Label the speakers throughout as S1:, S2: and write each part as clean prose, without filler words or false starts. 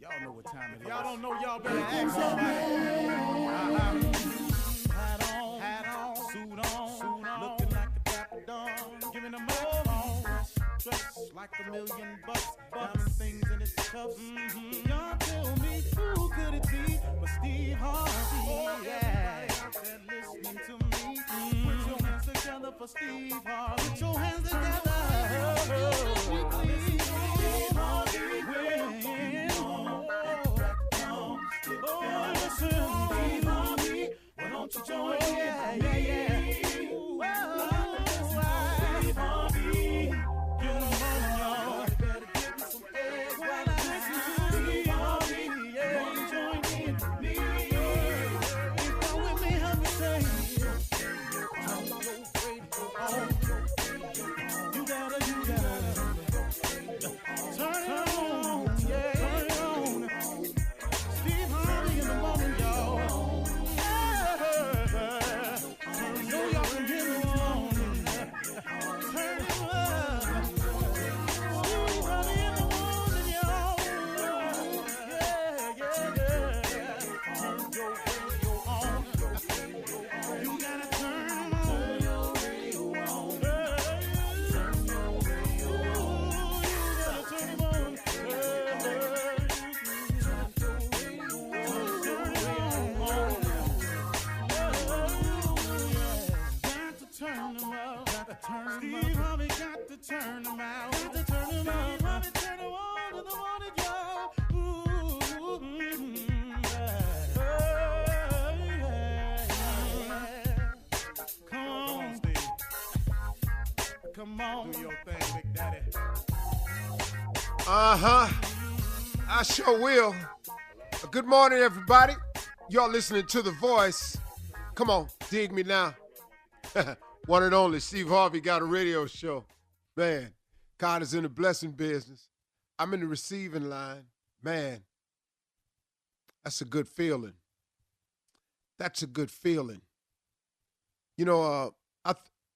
S1: Y'all know what time it is. Y'all don't know, y'all better ask somebody. Hat on, suit on, looking like a dapper dawn, giving them all dressed like $1,000,000, diamond things in its cuffs. Y'all tell me who could it be but Steve Harvey? Yeah, listening to me. Put your hands together for Steve Harvey. Put your hands together. Steve Harvey. Steve Harvey, why don't you join in? Yeah. Steve Harvey, get on, y'all. Better give me some eggs while I listen to Steve Harvey. Won't you join in with me? If you're with me, help me say, turn your radio on. You gotta turn it on, yeah. Turn it on. Steve Harvey in the morning, y'all. I know y'all can hear me on. Turn it up. Steve Harvey in the morning, y'all. Yeah. Turn your radio on. You gotta turn your radio on. Turn your radio on. You gotta turn it on. Steve Harvey got to turn them out. Steve Harvey turn them on in the morning, y'all. Come on, Steve. Come on. Do your thing, Big Daddy.
S2: I sure will. Good morning, everybody. Y'all listening to The Voice. Come on, dig me now. One and only Steve Harvey got a radio show. Man, God is in the blessing business. I'm in the receiving line. Man, that's a good feeling. That's a good feeling. You know, I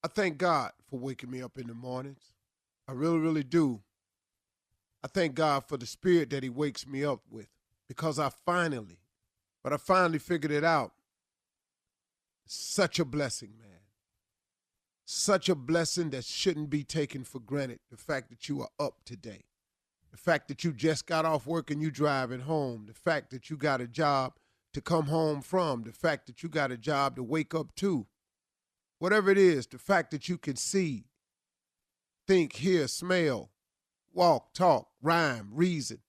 S2: thank God for waking me up in the mornings. I really, really do. I thank God for the spirit that he wakes me up with, because I finally figured it out. Such a blessing, man. Such a blessing that shouldn't be taken for granted. The fact that you are up today. The fact that you just got off work and you driving home. The fact that you got a job to come home from. The fact that you got a job to wake up to. Whatever it is, the fact that you can see, think, hear, smell, walk, talk, rhyme, reason.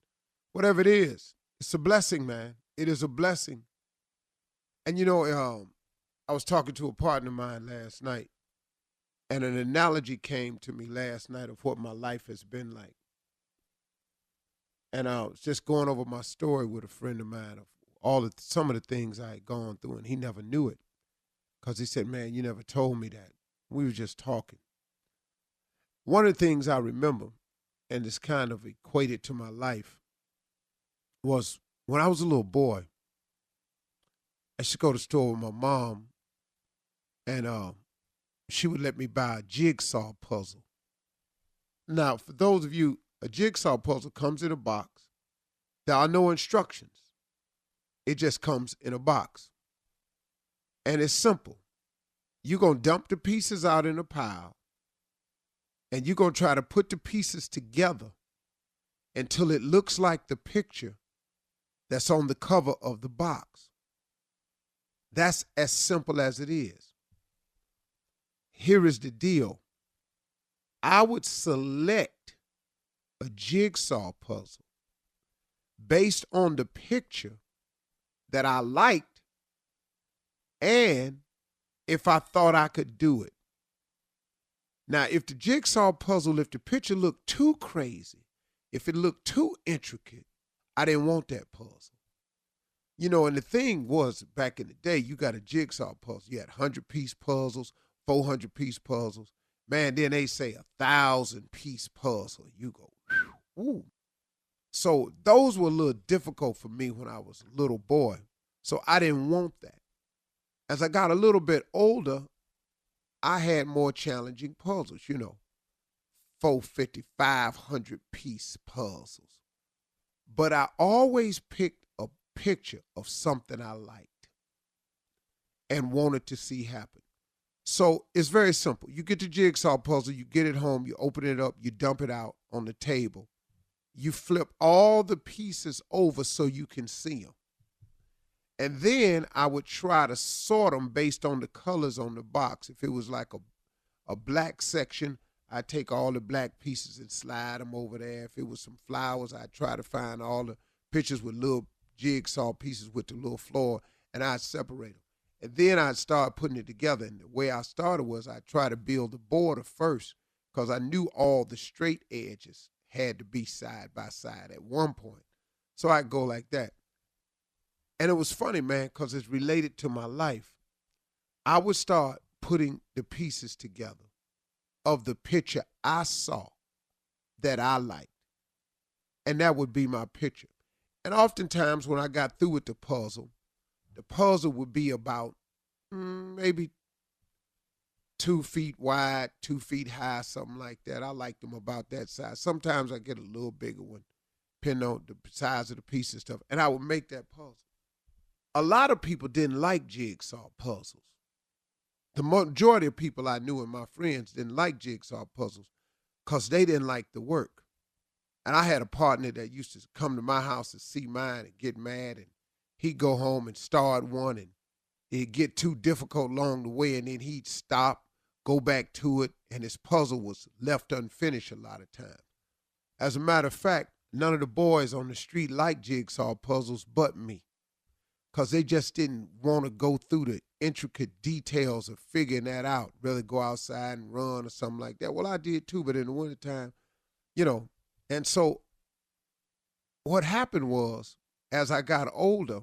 S2: Whatever it is, it's a blessing, man. It is a blessing. And you know, I was talking to a partner of mine last night, and an analogy came to me last night of what my life has been like. And I was just going over my story with a friend of mine of some of the things I had gone through, and he never knew it, because he said, man, you never told me that. We were just talking. One of the things I remember, and it's kind of equated to my life, was when I was a little boy, I used to go to the store with my mom, and she would let me buy a jigsaw puzzle. Now, for those of you, a jigsaw puzzle comes in a box. There are no instructions. It just comes in a box. And it's simple. You're going to dump the pieces out in a pile, and you're going to try to put the pieces together until it looks like the picture that's on the cover of the box. That's as simple as it is. Here is the deal. I would select a jigsaw puzzle based on the picture that I liked and if I thought I could do it. Now, if the jigsaw puzzle, if the picture looked too crazy, if it looked too intricate, I didn't want that puzzle. You know, and the thing was, back in the day, you got a jigsaw puzzle. You had 100-piece puzzles, 400-piece puzzles. Man, then they say 1,000-piece puzzle. You go, whew. So those were a little difficult for me when I was a little boy. So I didn't want that. As I got a little bit older, I had more challenging puzzles, you know. 450, 500-piece puzzles. But I always picked a picture of something I liked and wanted to see happen. So it's very simple. You get the jigsaw puzzle, you get it home, you open it up, you dump it out on the table. You flip all the pieces over so you can see them. And then I would try to sort them based on the colors on the box. If it was like a black section, I'd take all the black pieces and slide them over there. If it was some flowers, I'd try to find all the pictures with little jigsaw pieces with the little floor, and I'd separate them. And then I'd start putting it together. And the way I started was I'd try to build the border first because I knew all the straight edges had to be side by side at one point. So I'd go like that. And it was funny, man, because it's related to my life. I would start putting the pieces together of the picture I saw that I liked. And that would be my picture. And oftentimes when I got through with the puzzle would be about maybe 2 feet wide, 2 feet high, something like that. I like them about that size. Sometimes I get a little bigger one, depending on the size of the piece and stuff. And I would make that puzzle. A lot of people didn't like jigsaw puzzles. The majority of people I knew and my friends didn't like jigsaw puzzles because they didn't like the work. And I had a partner that used to come to my house to see mine and get mad, and he'd go home and start one, and it'd get too difficult along the way, and then he'd stop, go back to it, and his puzzle was left unfinished a lot of times. As a matter of fact, none of the boys on the street liked jigsaw puzzles but me, because they just didn't want to go through the intricate details of figuring that out, rather go outside and run or something like that. Well, I did too, but in the wintertime, and so what happened was, as I got older,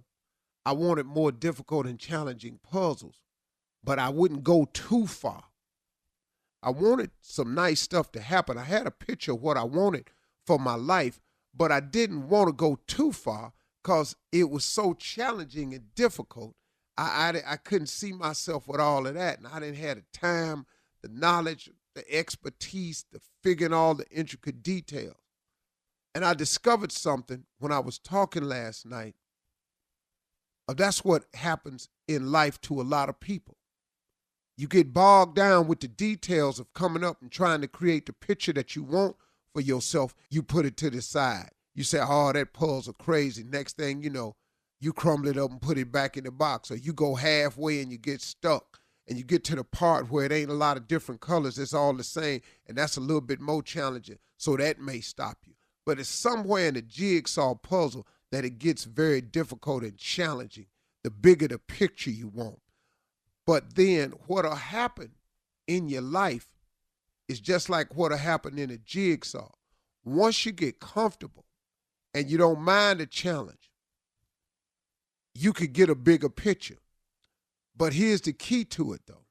S2: I wanted more difficult and challenging puzzles, but I wouldn't go too far. I wanted some nice stuff to happen. I had a picture of what I wanted for my life, but I didn't want to go too far because it was so challenging and difficult. I couldn't see myself with all of that, and I didn't have the time, the knowledge, the expertise, the figuring all the intricate details. And I discovered something when I was talking last night. That's what happens in life to a lot of people. You get bogged down with the details of coming up and trying to create the picture that you want for yourself. You put it to the side. You say, oh, that puzzle crazy. Next thing you know, you crumble it up and put it back in the box. Or you go halfway and you get stuck. And you get to the part where it ain't a lot of different colors. It's all the same. And that's a little bit more challenging. So that may stop you. But it's somewhere in the jigsaw puzzle that it gets very difficult and challenging, the bigger the picture you want. But then what'll happen in your life is just like what'll happen in a jigsaw. Once you get comfortable and you don't mind the challenge, you could get a bigger picture. But here's the key to it, though.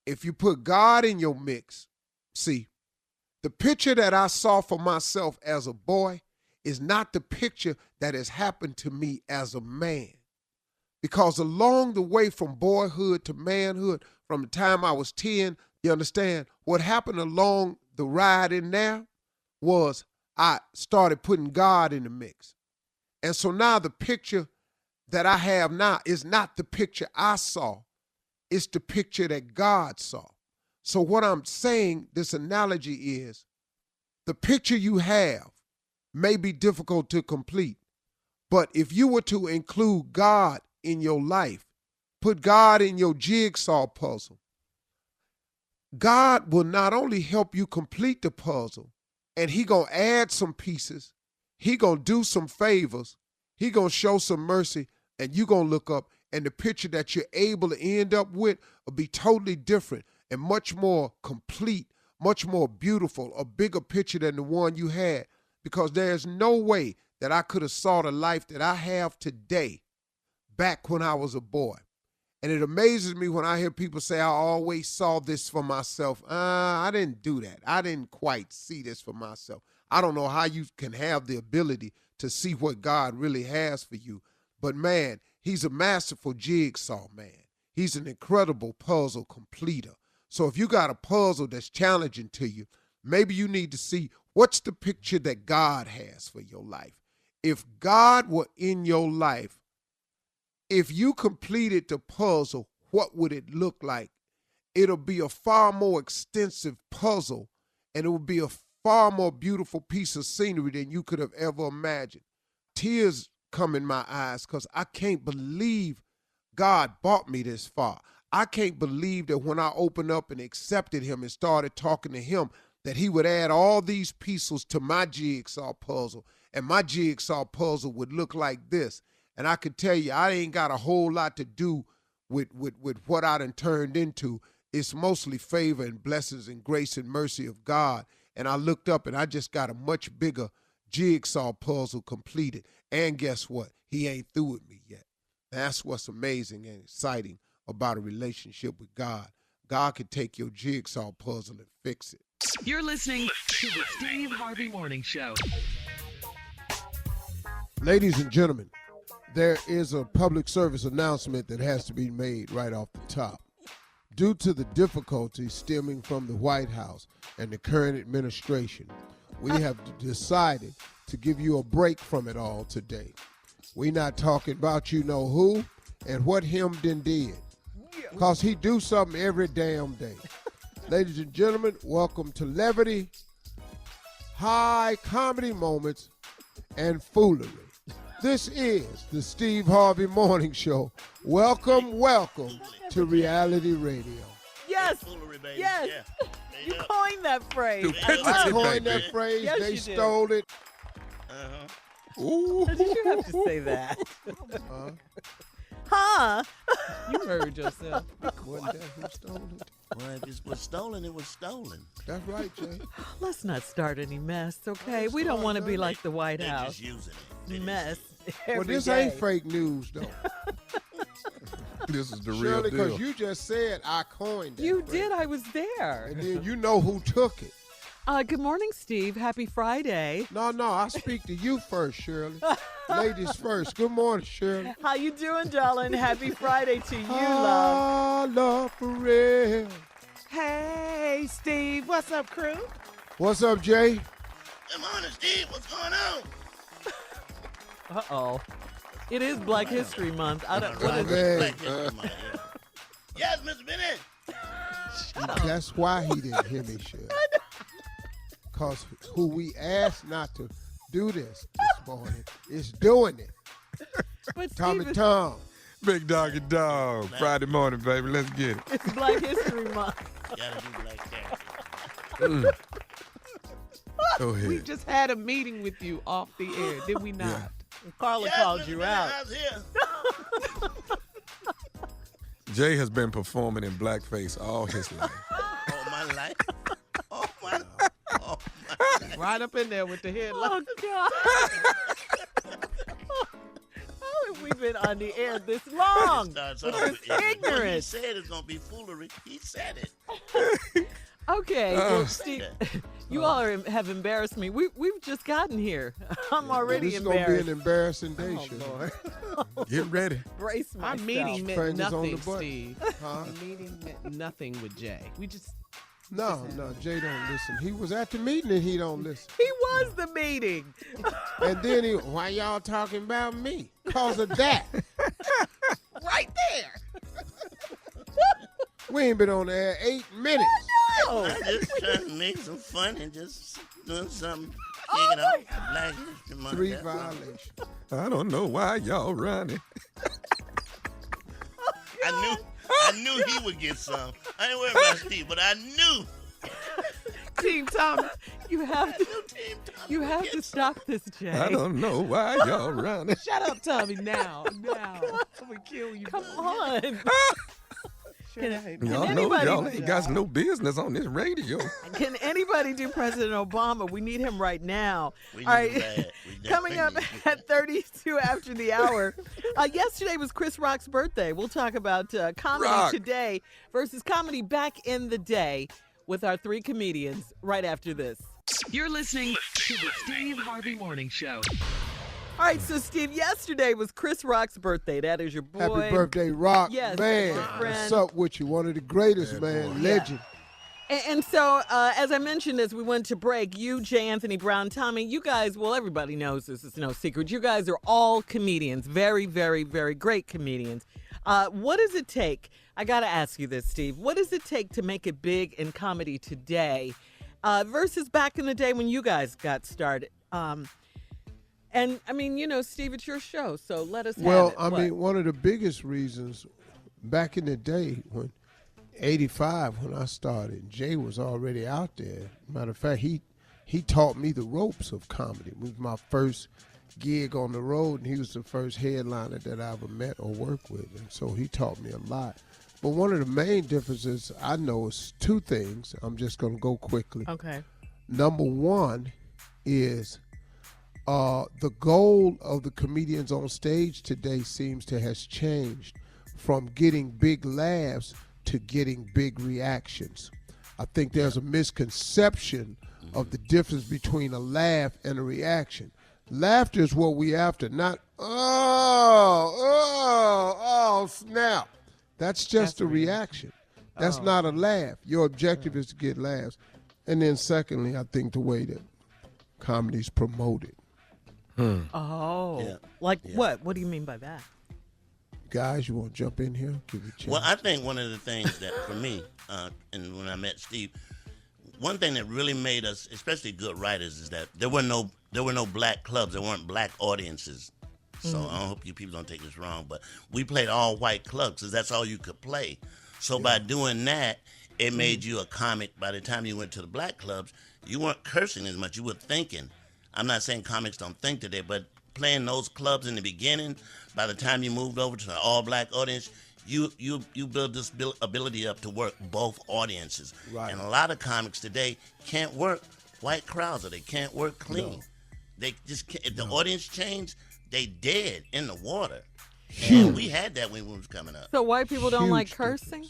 S2: If you put God in your mix, see, the picture that I saw for myself as a boy is not the picture that has happened to me as a man. Because along the way from boyhood to manhood, from the time I was 10, you understand, what happened along the ride in there was I started putting God in the mix. And so now the picture that I have now is not the picture I saw. It's the picture that God saw. So what I'm saying, this analogy is, the picture you have may be difficult to complete, but if you were to include God in your life, put God in your jigsaw puzzle, God will not only help you complete the puzzle, and he gonna add some pieces, he gonna do some favors, he gonna show some mercy, and you gonna look up, and the picture that you're able to end up with will be totally different and much more complete, much more beautiful, a bigger picture than the one you had, because there's no way that I could have saw the life that I have today back when I was a boy. And it amazes me when I hear people say, I always saw this for myself. I didn't do that. I didn't quite see this for myself. I don't know how you can have the ability to see what God really has for you. But man, he's a masterful jigsaw man. He's an incredible puzzle completer. So if you got a puzzle that's challenging to you, Maybe you need to see what's the picture that God has for your life. If God were in your life, if you completed the puzzle, what would it look like? It'll be a far more extensive puzzle, and it will be a far more beautiful piece of scenery than you could have ever imagined. Tears come in my eyes because I can't believe God brought me this far. I can't believe that when I opened up and accepted him and started talking to him, that he would add all these pieces to my jigsaw puzzle, and my jigsaw puzzle would look like this. And I could tell you, I ain't got a whole lot to do with what I done turned into. It's mostly favor and blessings and grace and mercy of God. And I looked up and I just got a much bigger jigsaw puzzle completed. And guess what? He ain't through with me yet. That's what's amazing and exciting about a relationship with God. God can take your jigsaw puzzle and fix it.
S3: You're listening to the Steve Harvey Morning Show.
S2: Ladies and gentlemen, there is a public service announcement that has to be made right off the top. Due to the difficulties stemming from the White House and the current administration, we have decided to give you a break from it all today. We're not talking about you know who and what him done did, because he do something every damn day. Ladies and gentlemen, welcome to Levity, High Comedy Moments, and Foolery. This is the Steve Harvey Morning Show. Welcome, welcome to reality radio.
S4: Yes, yes.
S5: Yeah.
S4: You coined that phrase.
S2: I coined that phrase.
S4: Yes,
S2: they
S4: you did.
S2: stole it.
S5: Uh-huh.
S4: Did you have to say that? Huh?
S6: You heard yourself.
S2: Wasn't that who stole it?
S5: Well, if it was stolen, it was stolen.
S2: That's right, Jay.
S4: Let's not start any mess, okay?
S5: Let's
S4: We don't
S5: start
S4: want to be
S5: none.
S4: like the White
S5: They're
S4: House.
S5: just using it.
S4: Mess.
S2: Well,
S4: every
S2: this
S4: day.
S2: ain't fake news, though.
S7: This is the real
S2: Shirley,
S7: deal.
S2: because you just said I coined it.
S4: You did. I was there.
S2: And then you know who took it.
S4: Good morning, Steve. Happy Friday.
S2: No, I speak to you first, Shirley. Ladies first. Good morning, Shirley.
S4: How you doing, darling? Happy Friday to you, love.
S2: Love for real.
S6: Hey, Steve. What's up, crew?
S2: What's up, Jay?
S5: Good morning, Steve. What's going on?
S4: Uh-oh. It is Black History Month. I don't. What is
S2: Man.
S5: Black History Month, yeah. Yes, Mr. Bennett.
S2: That's why he didn't hear me, Shirley. Because who we asked not to do this morning is doing it.
S4: But
S2: Tommy
S4: Steve,
S2: Tom.
S7: Big doggy dog. Friday morning, baby. Let's get it.
S4: it's Black History Month.
S5: Gotta do Black Cat.
S7: Go ahead.
S6: We just had a meeting with you off the air, did we not?
S7: Yeah.
S4: Carla
S5: Yes,
S4: called
S5: Mr.
S4: you
S5: Bennett,
S4: out.
S5: I was here.
S7: Jay has been performing in blackface all his life.
S5: All my life. All my life. All my life.
S6: Right up in there with the headline.
S4: Oh, God. How have we been on the air this long?
S5: Starts
S4: With
S5: off
S4: this
S5: with He
S4: ignorance.
S5: said it's going to be foolery. He said it.
S4: Okay, well, Steve, you all have embarrassed me. We've just gotten here. I'm already
S2: This is going to be an
S4: embarrassed.
S2: embarrassing day,
S4: Oh,
S2: Shirley.
S4: Lord.
S7: Get ready.
S4: Brace
S6: Our
S4: myself.
S6: meeting meant
S2: Fingers on the
S6: nothing,
S2: button.
S6: Steve.
S2: Huh?
S6: Our meeting meant nothing with Jay. We just
S2: No, Jay don't listen. He was at the meeting and he don't listen.
S4: He was the meeting.
S2: And then he, why y'all talking about me? Cause of that.
S4: Right there.
S2: We ain't been on the air 8 minutes.
S4: No.
S5: I'm just trying to make some fun and just doing something.
S4: Oh,
S5: Kicking off the Black History Month.
S2: 3
S5: That's all.
S2: violations.
S7: I don't know why y'all running.
S5: I knew he would get some. I ain't worried about Steve, but I knew.
S6: Team Tommy.
S4: You have to.
S5: Team Tommy
S4: You
S5: would
S4: have
S5: get
S4: to
S5: some.
S4: stop this, Jay.
S7: I don't know why y'all running.
S6: Shut up, Tommy. Now. I'm gonna kill you.
S4: Come on. Can
S7: Y'all know
S4: anybody-
S7: y'all ain't got no business on this radio.
S4: Can anybody do President Obama? We need him right now.
S5: We
S4: All right.
S5: need that. We
S4: Coming up
S5: definitely need
S4: at 32 after the hour. Yesterday was Chris Rock's birthday. We'll talk about comedy
S7: Rock.
S4: today versus comedy back in the day with our 3 comedians right after this.
S3: You're listening to the Steve Harvey Morning Show.
S4: All right, so Steve, yesterday was Chris Rock's birthday. That is your boy.
S2: Happy birthday, Rock.
S4: Yes,
S2: man,
S4: your friend.
S2: what's up with you? One of the greatest,
S7: Bad
S2: man.
S7: boy.
S2: Legend.
S4: And so, as I mentioned, as we went to break, you, J. Anthony Brown, Tommy, you guys, well, everybody knows this is no secret. You guys are all comedians, very, very, very great comedians. What does it take? I got to ask you this, Steve. What does it take to make it big in comedy today versus back in the day when you guys got started? And, I mean, you know, Steve, it's your show, so let us have it.
S2: Well, I mean, one of the biggest reasons back in the day when 85 when I started, Jay was already out there. Matter of fact, he taught me the ropes of comedy. It was my first gig on the road, and he was the first headliner that I ever met or worked with, and so he taught me a lot. But one of the main differences I know is two things. I'm just going to go quickly.
S4: Okay.
S2: Number one is the goal of the comedians on stage today seems to has changed from getting big laughs to getting big reactions. I think there's a misconception of the difference between a laugh and a reaction. Laughter is what we after, not, oh, snap. That's just a reaction. That's not a laugh. Your objective is to get laughs. And then secondly, I think the way that comedy's promoted.
S4: Oh.
S5: Yeah.
S4: Like
S5: Yeah.
S4: what? What do you mean by that?
S2: Guys, you want to jump in here? Give you a chance.
S5: Well, I think one of the things that for me, and when I met Steve, one thing that really made us, especially good writers, is that there were no black clubs. There weren't black audiences. So I hope you people don't take this wrong, but we played all white clubs because that's all you could play. So by doing that, it made you a comic. By the time you went to the black clubs, you weren't cursing as much. You were thinking. I'm not saying comics don't think today, but playing those clubs in the beginning, by the time you moved over to an all-black audience, you build this ability up to work both audiences.
S2: Right.
S5: And a lot of comics today can't work white crowds, or they can't work clean.
S2: No.
S5: They just can't. If the audience changed, they dead in the water.
S2: Huge.
S5: And we had that when we was coming up.
S4: So white people don't like
S2: Huge
S4: cursing?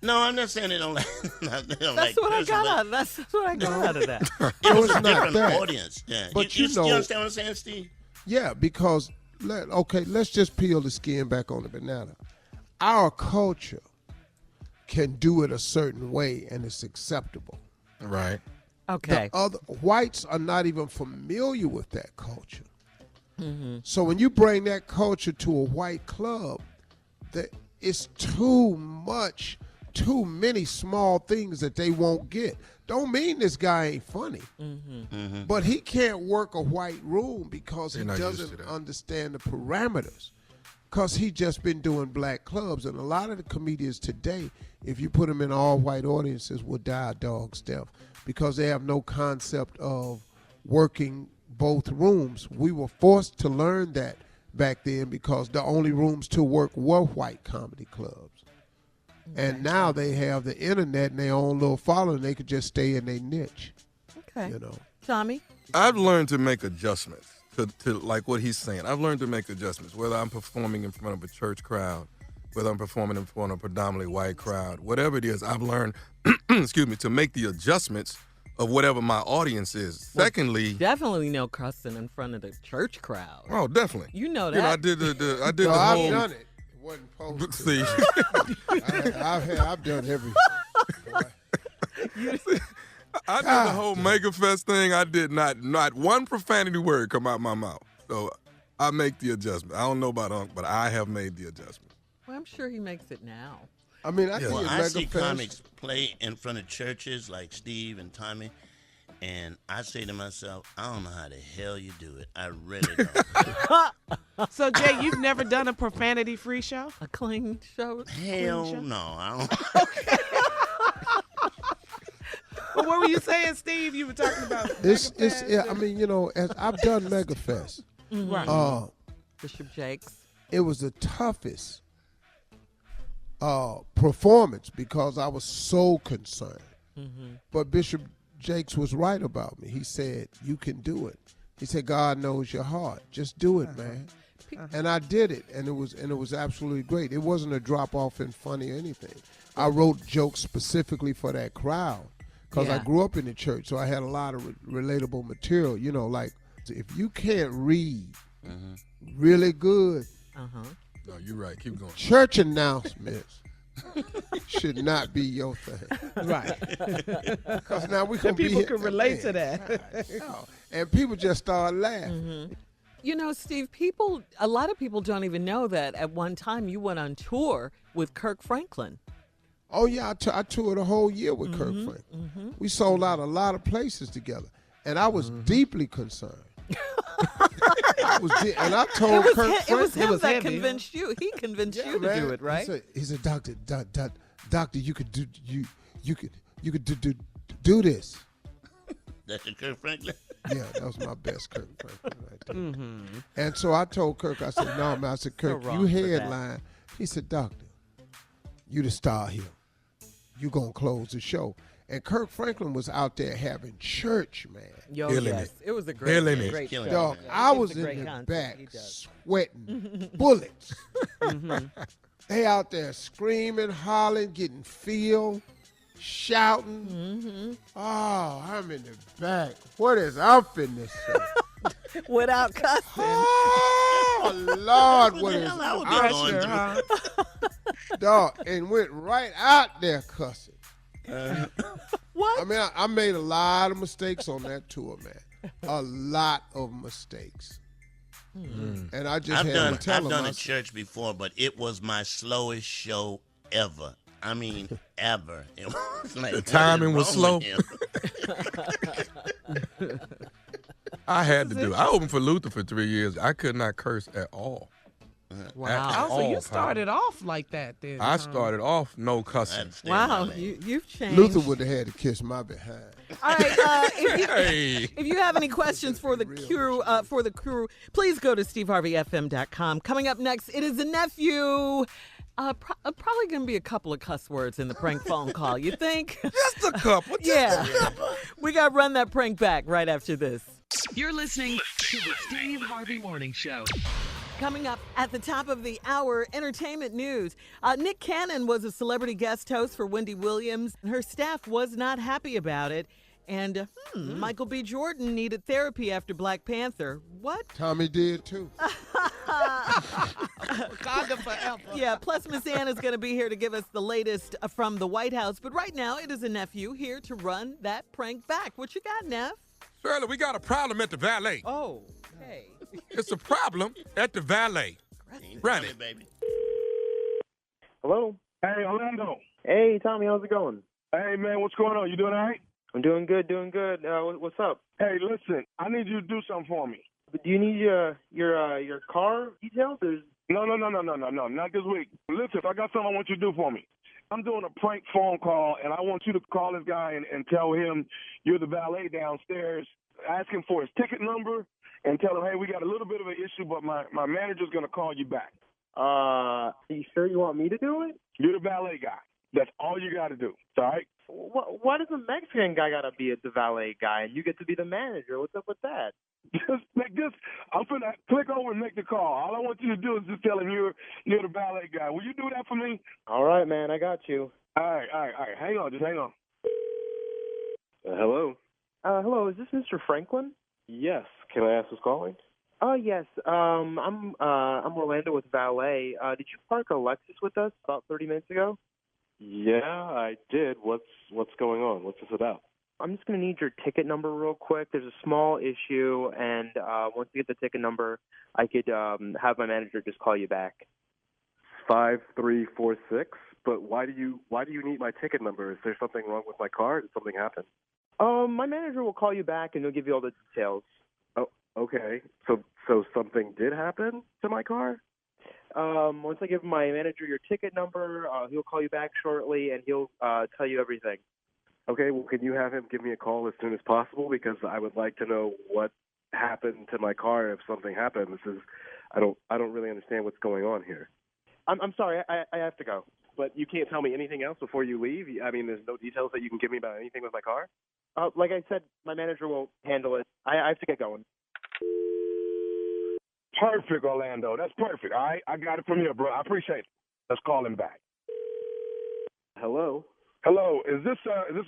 S5: No, I'm not saying they don't like. They don't
S4: That's
S5: like
S4: what I
S5: cursing,
S4: got
S5: but
S4: out. That's what I got out of that.
S5: It was
S2: it's
S5: a
S2: not
S5: different
S2: that.
S5: audience. Yeah.
S2: But
S5: you
S2: you know-
S5: understand what I'm saying, Steve?
S2: Yeah, because, let's just peel the skin back on the banana. Our culture can do it a certain way, and it's acceptable.
S7: Right.
S4: Okay.
S2: The other whites are not even familiar with that culture. So when you bring that culture to a white club, it's too many small things that they won't get. Don't mean this guy ain't funny, but he can't work a white room because he
S7: They're not used to
S2: doesn't
S7: that.
S2: understand the parameters. Because he just been doing black clubs, and a lot of the comedians today, if you put them in all white audiences, will die a dog's death because they have no concept of working both rooms. We were forced to learn that back then because the only rooms to work were white comedy clubs. And now they have the internet and their own little following. They could just stay in their niche,
S4: Okay.
S2: you know.
S4: Tommy?
S7: I've learned to make adjustments to like what he's saying. I've learned to make adjustments, whether I'm performing in front of a church crowd, whether I'm performing in front of a predominantly white crowd, whatever it is, I've learned, excuse me, to make the adjustments of whatever my audience is. Secondly,
S4: Definitely no cussing in front of the church crowd.
S7: oh, definitely.
S4: You know that.
S7: You know, I did the
S2: No,
S7: whole.
S2: I've done it. It wasn't posted.
S7: See,
S2: I've done everything.
S7: I did the whole Mega Fest thing. I did not one profanity word come out my mouth. So I make the adjustment. I don't know about Unc, but I have made the adjustment.
S4: Well, I'm sure he makes it now.
S2: I mean, I
S7: Yeah.
S2: think
S5: Well,
S2: at
S5: I see
S2: Mega
S5: comics
S2: Fest,
S5: play in front of churches like Steve and Tommy, and I say to myself, I don't know how the hell you do it. I really don't.
S6: So, Jay, you've never done a profanity-free show?
S4: A clean show?
S5: Hell no, I don't.
S6: Well, what were you saying, Steve? You were talking about
S2: it's
S6: Mega
S2: yeah.
S6: Fest
S2: I mean, you know, as I've done Mega Fest.
S6: Right.
S4: Bishop Jakes?
S2: It was the toughest performance because I was so concerned. But Bishop Jakes was right about me. He said, you can do it. He said, God knows your heart. Just do it, man. And I did it, and it was absolutely great. It wasn't a drop off in funny or anything. I wrote jokes specifically for that crowd because I
S4: Yeah.
S2: grew up in the church, so I had a lot of relatable material. You know, like if you can't read really good,
S4: Uh-huh.
S7: No, you're right. Keep going.
S2: church announcements should not be your thing.
S6: Right.
S2: Because now we can
S6: And
S2: be
S6: people
S2: here-
S6: can relate to
S2: man,
S6: that.
S2: no. And people just start laughing.
S4: Mm-hmm. You know, Steve, a lot of people don't even know that at one time you went on tour with Kirk Franklin.
S2: Oh, yeah, I toured a whole year with Kirk Franklin. We sold out a lot of places together. And I was deeply concerned. And I told Kirk
S4: It was
S2: Franklin.
S4: him
S6: was
S4: that
S6: heavy,
S4: convinced you. He convinced
S2: Yeah,
S4: you to
S2: man.
S4: do it, right?
S2: He said, doctor, you could do this.
S5: That's your Kirk Franklin.
S2: Yeah, that was my best Kirk Franklin right there. And so I told Kirk, I said, no, man. I said, Kirk,
S4: wrong
S2: you
S4: for that.
S2: headline. He said, doctor, you the star here. You gonna close the show. And Kirk Franklin was out there having church, man.
S4: Yo,
S7: Killing
S4: yes.
S7: it.
S4: It was a
S7: Killing it.
S4: great
S5: Killing
S4: show.
S2: Dog,
S5: Yeah.
S2: I
S4: It
S2: was
S4: a
S2: in
S4: great
S2: the
S4: concert.
S2: back
S4: He does.
S2: sweating bullets. They out there screaming, hollering, getting feel, shouting. Oh, I'm in the back. What is up in this show?
S4: Without cussing.
S2: Oh, Lord, what
S5: the
S2: is
S5: hell I would be going
S6: Pressure,
S5: through?
S6: huh?
S2: dog? And went right out there cussing.
S4: What?
S2: I mean, I made a lot of mistakes on that tour, man. A lot of mistakes. And I just
S5: I've
S2: had
S5: done
S2: to tell
S5: I've
S2: them.
S5: done
S2: I
S5: a
S2: said,
S5: church before, but it was my slowest show ever. I mean, ever. It was like,
S7: The
S5: what is
S7: timing was
S5: wrong
S7: slow?
S5: with him?
S7: I had to do. I opened for Luther for 3 years. I could not curse at all.
S4: Wow.
S7: At
S6: Oh, so you
S7: all,
S6: started off like that then.
S7: I started off no
S5: I
S7: cussing.
S5: had to stay in my
S4: Wow,
S5: lane.
S4: you've changed.
S2: Luther would have had to kiss my behind.
S4: All right,
S7: Hey.
S4: if you have any questions for the crew, please go to steveharveyfm.com. Coming up next, it is a nephew. Probably going to be a couple of cuss words in the prank phone call. You think?
S7: Just a couple.
S4: Yeah. We got to run that prank back right after this.
S3: You're listening to the Steve Harvey Morning Show.
S4: Coming up at the top of the hour, entertainment news. Nick Cannon was a celebrity guest host for Wendy Williams. Her staff was not happy about it. And Michael B. Jordan needed therapy after Black Panther. What?
S2: Tommy did too.
S6: Wakanda forever.
S4: Yeah, plus Miss Anna's going to be here to give us the latest from the White House. But right now, it is a nephew here to run that prank back. What you got, Neff?
S7: Shirley, we got a problem at the valet.
S4: Oh, hey.
S7: It's a problem at the valet. Run it.
S5: baby.
S8: Hello.
S9: Hey, Orlando.
S8: Hey, Tommy. How's it going?
S9: Hey, man, what's going on? You doing all right?
S8: I'm doing good. Doing good. What's up?
S9: Hey, listen, I need you to do something for me.
S8: Do you need your car details?
S9: No, not this week. Listen, I got something I want you to do for me. I'm doing a prank phone call, and I want you to call this guy and tell him you're the valet downstairs. Ask him for his ticket number and tell him, hey, we got a little bit of an issue, but my manager's going to call you back.
S8: Are you sure you want me to do it?
S9: You're the valet guy. That's all you got to do. All right?
S8: Why does the Mexican guy gotta be the valet guy and you get to be the manager? What's up with that?
S9: Just make this. I'm going to click over and make the call. All I want you to do is just tell him you're the valet guy. Will you do that for me?
S8: All right, man. I got you.
S9: All right. Hang on. Just hang on.
S8: Hello. Hello. Is this Mr. Franklin?
S10: Yes. Can I ask who's calling?
S8: Oh, yes. I'm Orlando with valet. Did you park a Lexus with us about 30 minutes ago?
S10: Yeah, I did. What's going on? What's this about?
S8: I'm just going to need your ticket number real quick. There's a small issue, and once you get the ticket number, I could have my manager just call you back.
S10: 5346. But why do you need my ticket number? Is there something wrong with my car? Did something happen?
S8: My manager will call you back, and he'll give you all the details.
S10: Oh, okay. So something did happen to my car?
S8: Once I give my manager your ticket number, he'll call you back shortly, and he'll tell you everything.
S10: Okay. Well, can you have him give me a call as soon as possible? Because I would like to know what happened to my car if something happened. I don't really understand what's going on here.
S8: I'm sorry. I have to go.
S10: But you can't tell me anything else before you leave? I mean, there's no details that you can give me about anything with my car?
S8: Like I said, my manager will handle it. I have to get going.
S9: Perfect, Orlando. That's perfect. All right, I got it from here, bro. I appreciate it. Let's call him back.
S10: Hello?
S9: Hello, is this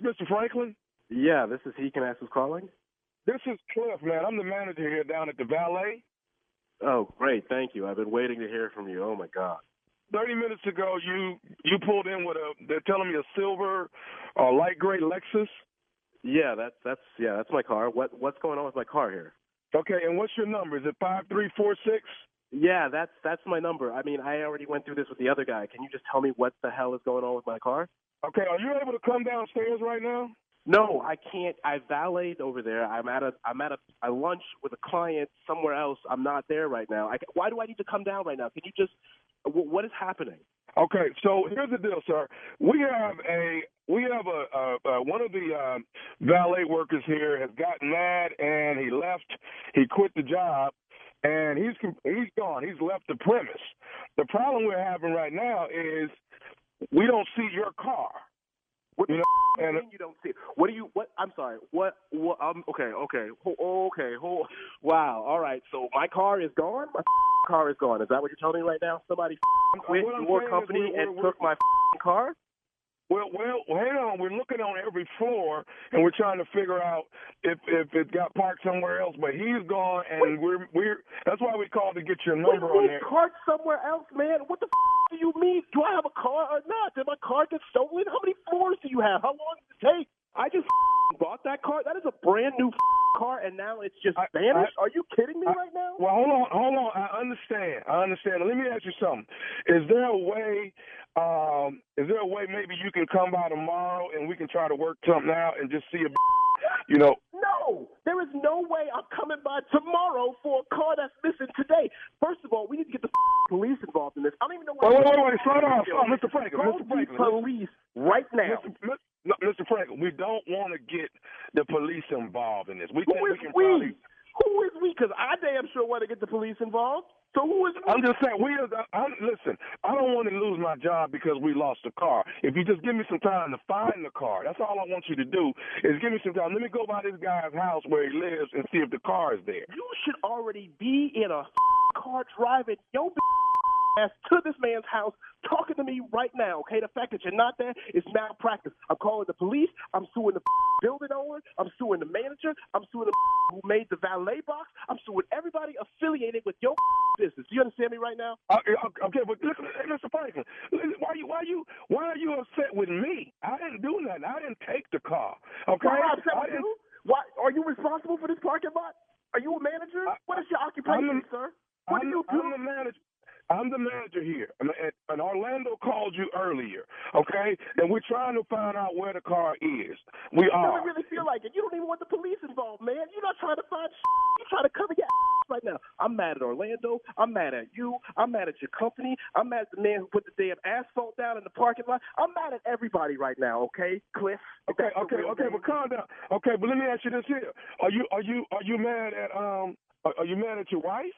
S9: Mr. Franklin?
S10: Yeah, this is he. Can I ask who's calling?
S9: This is Cliff, man. I'm the manager here down at the valet.
S10: Oh, great. Thank you. I've been waiting to hear from you. Oh, my God.
S9: 30 minutes ago, you pulled in with they're telling me a silver light gray Lexus.
S10: Yeah, that's my car. What's going on with my car here?
S9: Okay, and what's your number? Is it 5346?
S10: Yeah, that's my number. I mean, I already went through this with the other guy. Can you just tell me what the hell is going on with my car?
S9: Okay, are you able to come downstairs right now?
S10: No, I can't. I valeted over there. I'm at a lunch with a client somewhere else. I'm not there right now. Why do I need to come down right now? Can you just? What is happening?
S9: Okay, so here's the deal, sir. We have one of the valet workers here has gotten mad and he left. He quit the job and he's gone. He's left the premise. The problem we're having right now is we don't see your car.
S10: What
S9: you know?
S10: And you don't see it. What do you? What? I'm sorry. What? Okay. Wow. All right. So my car is gone. My car is gone. Is that what you're telling me right now? Somebody quit your company and took my car?
S9: Well, hang on. We're looking on every floor, and we're trying to figure out if it got parked somewhere else. But he's gone, and we're that's why we called to get your number on there.
S10: Parked somewhere else, man? What the do you mean? Do I have a car or not? Did my car get stolen? How many floors do you have? How long did it take? I just bought that car. That is a brand new car, and now it's just vanished. Are you kidding me right now?
S9: Well, hold on. I understand. Let me ask you something. Is there a way? Maybe you can come by tomorrow and we can try to work something out and just see
S10: No, there is no way I'm coming by tomorrow for a car that's missing today. First of all, we need to get the police involved in this. I don't even know why.
S9: Wait, slow down, Mr. Franklin.
S10: Police right now.
S9: Mr. Franklin, we don't want to get the police involved in this. Who is we?
S10: Because I damn sure want to get the police involved. So who is we?
S9: I'm just saying, listen, I don't want to lose my job because we lost a car. If you just give me some time to find the car, that's all I want you to do is give me some time. Let me go by this guy's house where he lives and see if the car is there.
S10: You should already be in a car driving your ass to this man's house talking to me right now, okay? The fact that you're not there is malpractice. I'm calling the police. I'm suing the building owner. I'm suing the manager. I'm suing the who made the valet box. I'm suing everybody affiliated with your business. Do you understand me right now?
S9: Okay, but listen, Mr. Franklin, why are you upset with me? I didn't do nothing. I didn't take the car. Okay?
S10: Why am I upset with you? Why are you responsible for this parking lot? Are you a manager? What is your occupation, sir? What do you do?
S9: I'm the manager here, and Orlando called you earlier, okay? And we're trying to find out where the car is. We are.
S10: It doesn't really feel like it. You don't even want the police involved, man. You're not trying to find You're trying to cover your right now. I'm mad at Orlando. I'm mad at you. I'm mad at your company. I'm mad at the man who put the damn asphalt down in the parking lot. I'm mad at everybody right now, okay, Cliff?
S9: Okay, but calm down. Okay, but let me ask you this here. Are you mad at your wife?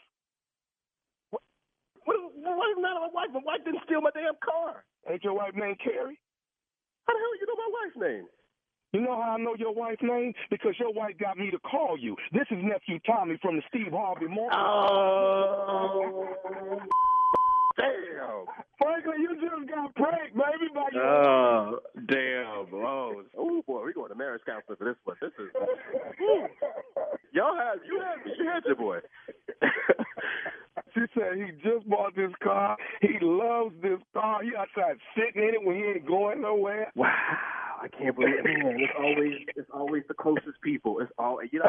S10: What is not my wife? My wife didn't steal my damn car.
S9: Ain't your wife named Carrie?
S10: How the hell you know my wife's name?
S9: You know how I know your wife's name? Because your wife got me to call you. This is nephew Tommy from the Steve Harvey Morning Show.
S10: Oh, damn.
S9: Franklin, you just got pranked, baby.
S10: Oh, damn. Oh, boy, we're going to marriage counselor for this one. This is... you had your boy.
S9: She said he just bought this car. He loves this car. He outside sitting in it when he ain't going nowhere.
S10: Wow, I can't believe it. Man, it's always the closest people. It's all. You know,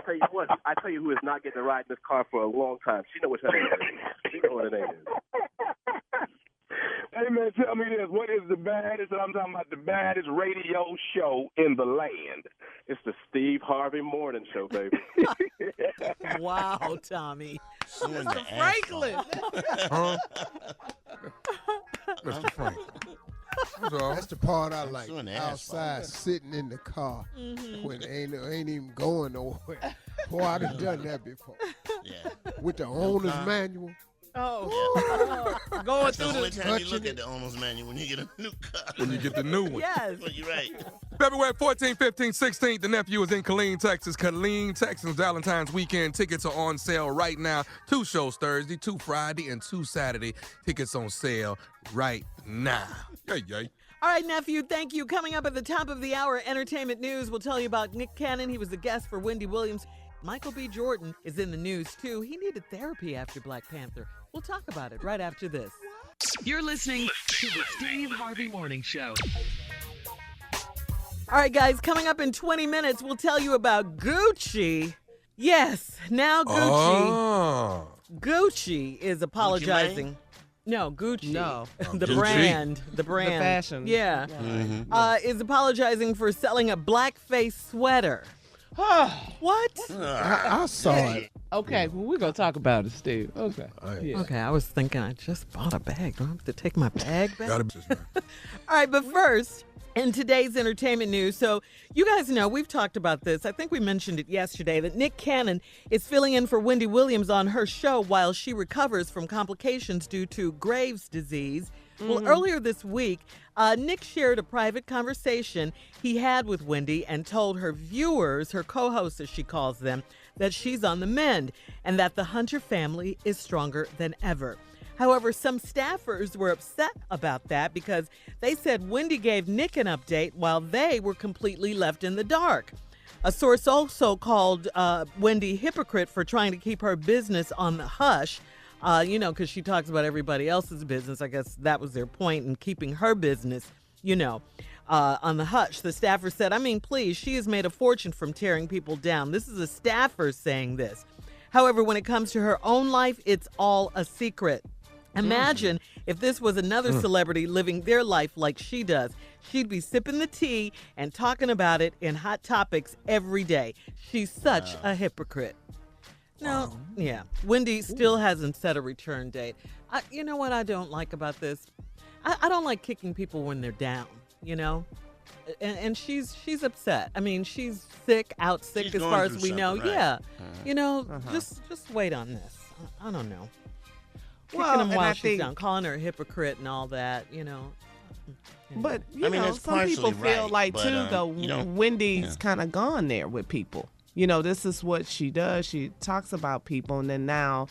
S10: I tell you who is not getting to ride in this car for a long time. She know what her name is. She know what her name is.
S9: Hey, man, tell me this. What is the baddest, I'm talking about the baddest radio show in the land?
S10: It's the Steve Harvey Morning Show, baby.
S4: Wow, Tommy.
S5: Mr.
S4: Franklin.
S7: Mr. Franklin.
S2: That's the part I like.
S5: Doing the
S2: Outside,
S5: asphalt.
S2: sitting in the car when ain't even going nowhere. Boy, I done done that before.
S5: Yeah.
S2: With the owner's
S5: car.
S2: manual.
S4: Oh, going
S5: That's the
S4: through
S5: only
S4: the.
S5: time you look at the owner's manual when you get a new car.
S7: When you get the new one.
S4: Yes.
S5: Well, you're right.
S7: February 14th, 15th, 16th, the nephew is in Killeen, Texas. Killeen, Texas, Valentine's weekend. Tickets are on sale right now. 2 shows Thursday, 2 Friday, and 2 Saturday. Tickets on sale right now. Yay.
S4: All right, nephew, thank you. Coming up at the top of the hour, entertainment news. We'll tell you about Nick Cannon. He was the guest for Wendy Williams. Michael B. Jordan is in the news, too. He needed therapy after Black Panther. We'll talk about it right after this.
S3: You're listening to the Steve Harvey Morning Show.
S4: All right, guys, coming up in 20 minutes, we'll tell you about Gucci. Yes, now Gucci.
S7: Oh.
S4: Gucci is apologizing. No, Gucci.
S6: No.
S4: the
S5: Gucci.
S4: brand. The brand.
S6: The fashion.
S4: Yeah. Is apologizing for selling a blackface sweater. What?
S2: I saw it.
S6: Okay, well, we're going to talk about it, Steve. Okay. Yeah.
S4: Okay, I was thinking I just bought a bag. Do I have to take my bag back?
S7: Gotta be.
S4: All right, but first, in today's entertainment news, so you guys know we've talked about this. I think we mentioned it yesterday that Nick Cannon is filling in for Wendy Williams on her show while she recovers from complications due to Graves' disease. Well, earlier this week, Nick shared a private conversation he had with Wendy and told her viewers, her co-hosts as she calls them, that she's on the mend and that the Hunter family is stronger than ever. However, some staffers were upset about that because they said Wendy gave Nick an update while they were completely left in the dark. A source also called Wendy hypocrite for trying to keep her business on the hush. Because she talks about everybody else's business. I guess that was their point in keeping her business, on the hush. The staffer said, please, she has made a fortune from tearing people down. This is a staffer saying this. However, when it comes to her own life, it's all a secret. Imagine if this was another celebrity living their life like she does. She'd be sipping the tea and talking about it in Hot Topics every day. She's such a hypocrite. No, yeah. Wendy still hasn't set a return date. You know what I don't like about this? I don't like kicking people when they're down, And she's upset. She's sick, out sick
S5: She's
S4: as
S5: going
S4: far
S5: through
S4: as we know.
S5: something, right?
S4: Yeah. Just wait on this. I don't know. Kicking
S6: Well,
S4: him
S6: and
S4: while
S6: I
S4: she's
S6: think-
S4: down, calling her a hypocrite and all that,
S6: But,
S5: it's
S6: some people
S5: partially
S6: feel
S5: right,
S6: like,
S5: but,
S6: too, though, Wendy's
S5: yeah.
S6: kind of gone there with people. This is what she does. She talks about people, and then now,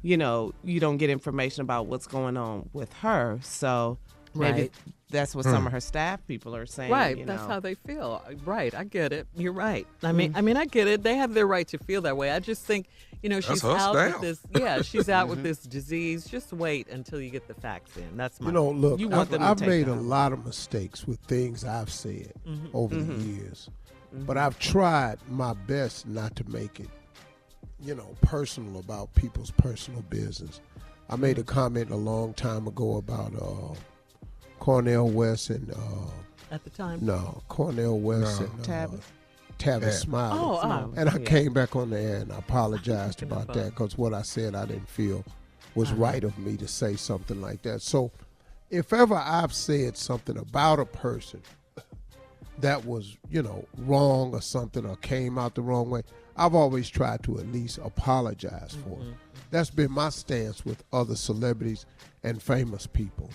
S6: you don't get information about what's going on with her. So maybe
S4: Right.
S6: that's what some of her staff people are saying.
S4: Right, that's how they feel. Right, I get it. You're right. I mean, I get it. They have their right to feel that way. I just think, she's
S7: her
S4: out
S7: staff.
S4: with this. Yeah, she's out with this disease. Just wait until you get the facts in. That's my.
S2: Look,
S6: You want them to
S2: I've
S6: take
S2: made a
S6: down.
S2: lot of mistakes with things I've said over the years, but I've tried my best not to make it, personal about people's personal business. I made a comment a long time ago about Cornel West and
S4: At the time.
S2: Cornel West
S7: No.
S2: and
S6: Tavis.
S2: Tavis Smiley.
S4: Oh.
S2: And I came back on the air and I apologized about that because what I said I didn't feel was right of me to say something like that. So if ever I've said something about a person that was, wrong or something or came out the wrong way, I've always tried to at least apologize for it. That's been my stance with other celebrities and famous people,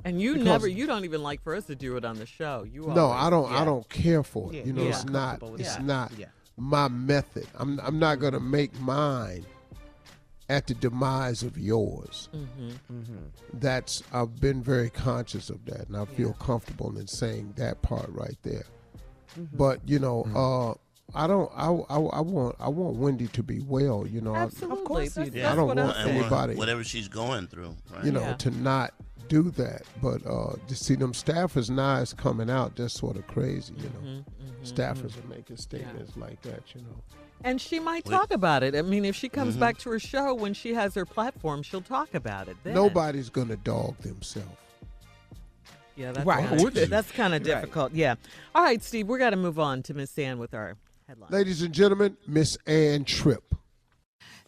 S4: And you
S2: Because-
S4: you don't even like for us to do it on the show. You
S2: No,
S4: always-
S2: I don't.
S4: yeah.
S2: I don't care for it.
S6: Yeah, you're
S2: It's not.
S6: comfortable with
S2: It's
S6: that.
S2: not
S6: Yeah.
S2: my method. I'm not gonna make mine at the demise of yours. That's. I've been very conscious of that, and I feel comfortable in saying that part right there. But I don't. I want Wendy to be well.
S4: Absolutely.
S6: Of course
S4: that's,
S6: you do.
S4: that's
S2: I don't
S4: what
S2: want
S4: I'm saying.
S2: anybody-
S5: whatever she's going through, right?
S4: Yeah.
S2: to not do that. But to see them staffers' knives coming out, that's sort of crazy. Staffers are making statements like that.
S4: And she might talk about it. If she comes back to her show when she has her platform, she'll talk about it then.
S2: Nobody's gonna dog themselves.
S4: Yeah, that's
S6: Right.
S7: Why would you?
S4: That's kind of difficult. Yeah. All right, Steve, we got to move on to Miss Ann with our headline.
S2: Ladies and gentlemen, Miss Ann Tripp.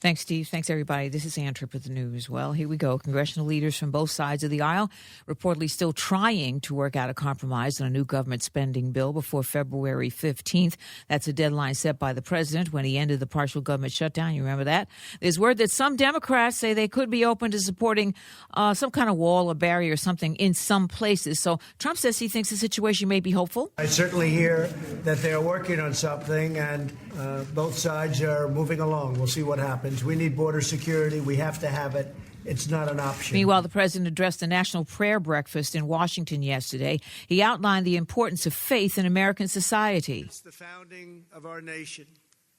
S11: Thanks, Steve. Thanks, everybody. This is Ann Tripp with the news. Well, here we go. Congressional leaders from both sides of the aisle reportedly still trying to work out a compromise on a new government spending bill before February 15th. That's a deadline set by the president when he ended the partial government shutdown. You remember that? There's word that some Democrats say they could be open to supporting some kind of wall or barrier or something in some places. So Trump says he thinks the situation may be hopeful.
S12: I certainly hear that they're working on something, and both sides are moving along. We'll see what happens. We need border security. We have to have it. It's not an option.
S11: Meanwhile, the president addressed the National Prayer Breakfast in Washington yesterday. He outlined the importance of faith in American society.
S12: It's the founding of our nation.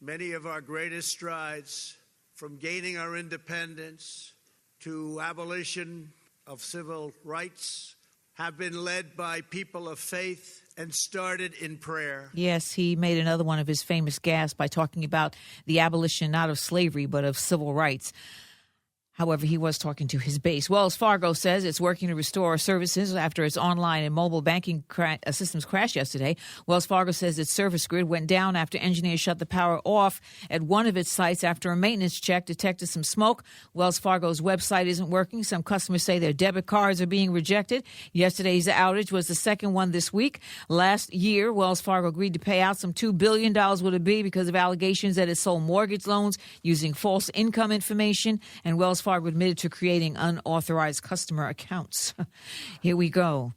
S12: Many of our greatest strides, from gaining our independence to abolition of civil rights have been led by people of faith and started in prayer.
S11: Yes, he made another one of his famous gasps by talking about the abolition not of slavery but of civil rights. However, he was talking to his base. Wells Fargo says it's working to restore services after its online and mobile banking systems crashed yesterday. Wells Fargo says its service grid went down after engineers shut the power off at one of its sites after a maintenance check detected some smoke. Wells Fargo's website isn't working. Some customers say their debit cards are being rejected. Yesterday's outage was the second one this week. Last year, Wells Fargo agreed to pay out some $2 billion would it be because of allegations that it sold mortgage loans using false income information, and Wells Fargo admitted to creating unauthorized customer accounts. Here we go.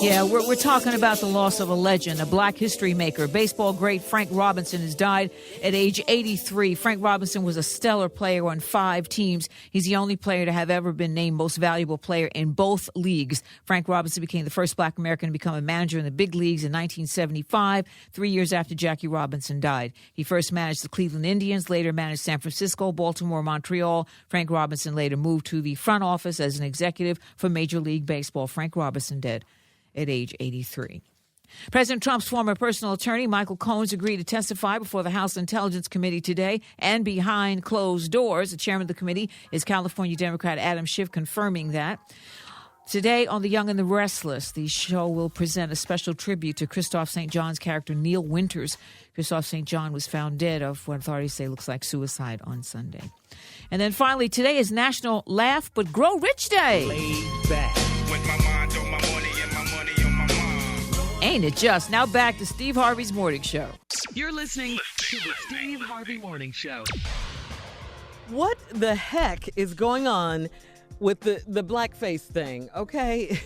S11: Yeah, we're talking about the loss of a legend, a black history maker. Baseball great Frank Robinson has died at age 83. Frank Robinson was a stellar player on 5 teams. He's the only player to have ever been named most valuable player in both leagues. Frank Robinson became the first black American to become a manager in the big leagues in 1975, 3 years after Jackie Robinson died. He first managed the Cleveland Indians, later managed San Francisco, Baltimore, Montreal. Frank Robinson later moved to the front office as an executive for Major League Baseball. Frank Robinson dead at age 83. President Trump's former personal attorney, Michael Cohen's agreed to testify before the House Intelligence Committee today and behind closed doors. The chairman of the committee is California Democrat Adam Schiff, confirming that. Today on The Young and the Restless, the show will present a special tribute to Christophe St. John's character Neil Winters. Christophe St. John was found dead of what authorities say looks like suicide on Sunday. And then finally, today is National Laugh But Grow Rich Day.
S1: Laid back. With my mind on my money and my money on my mind.
S11: Ain't it just? Now back to Steve Harvey's Morning Show.
S3: You're listening to the Steve Harvey Morning Show.
S4: What the heck is going on with the blackface thing, okay?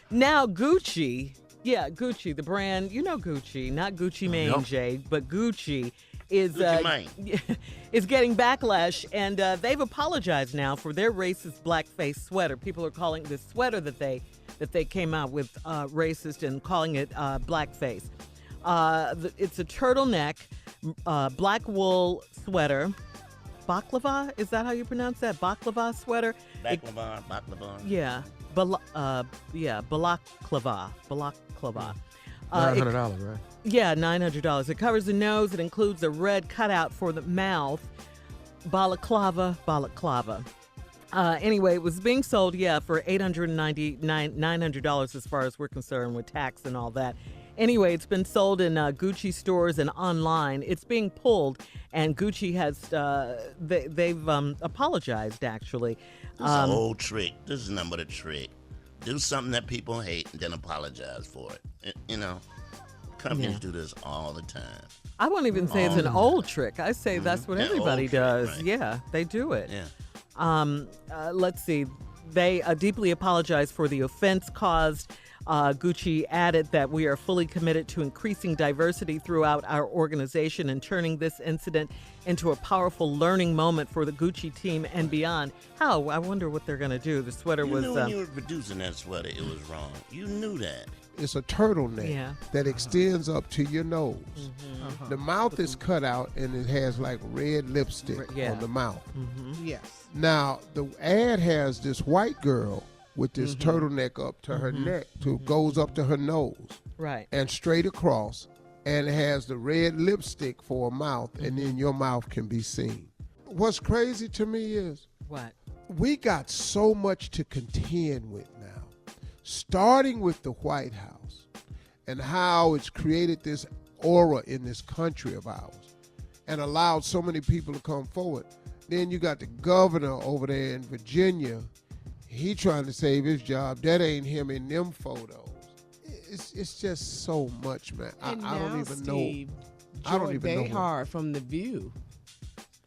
S4: Now Gucci, Gucci, the brand, you know Gucci, not Gucci Mane, Jay, but Gucci is is getting backlash, and they've apologized now for their racist blackface sweater. People are calling this sweater that they came out with racist and calling it blackface. It's a turtleneck, black wool sweater. Baklava? Is that how you pronounce that? Baklava sweater?
S5: Baklava.
S4: Yeah. Balaklava.
S7: $900, right?
S4: Yeah, $900. It covers the nose. It includes a red cutout for the mouth. Balaclava. Anyway, it was being sold, for $900 as far as we're concerned with tax and all that. Anyway, it's been sold in Gucci stores and online. It's being pulled, and Gucci has they've apologized, actually.
S5: This is an old trick. This is nothing but a trick. Do something that people hate and then apologize for it. Companies do this all the time.
S4: I won't even say it's an old trick. I say that's what everybody does.
S5: Right.
S4: Yeah, they do it.
S5: Yeah.
S4: Let's see. They deeply apologize for the offense caused. Gucci added that we are fully committed to increasing diversity throughout our organization and turning this incident into a powerful learning moment for the Gucci team and beyond. How? I wonder what they're going to do. The sweater was...
S5: You knew when you were producing that sweater, it was wrong. You knew that.
S2: It's a turtleneck that extends up to your nose.
S6: Mm-hmm.
S2: The mouth is cut out, and it has like red lipstick on the mouth.
S6: Mm-hmm. Yes.
S2: Now, the ad has this white girl with this turtleneck up to her neck, goes up to her nose.
S4: Right.
S2: And straight across, and it has the red lipstick for a mouth, and then your mouth can be seen. What's crazy to me is
S4: what?
S2: We got so much to contend with now, starting with the White House and how it's created this aura in this country of ours and allowed so many people to come forward. Then you got the governor over there in Virginia. He trying to save his job. That ain't him in them photos. It's just so much, man. I don't even know. I don't even know.
S6: Behar from The View.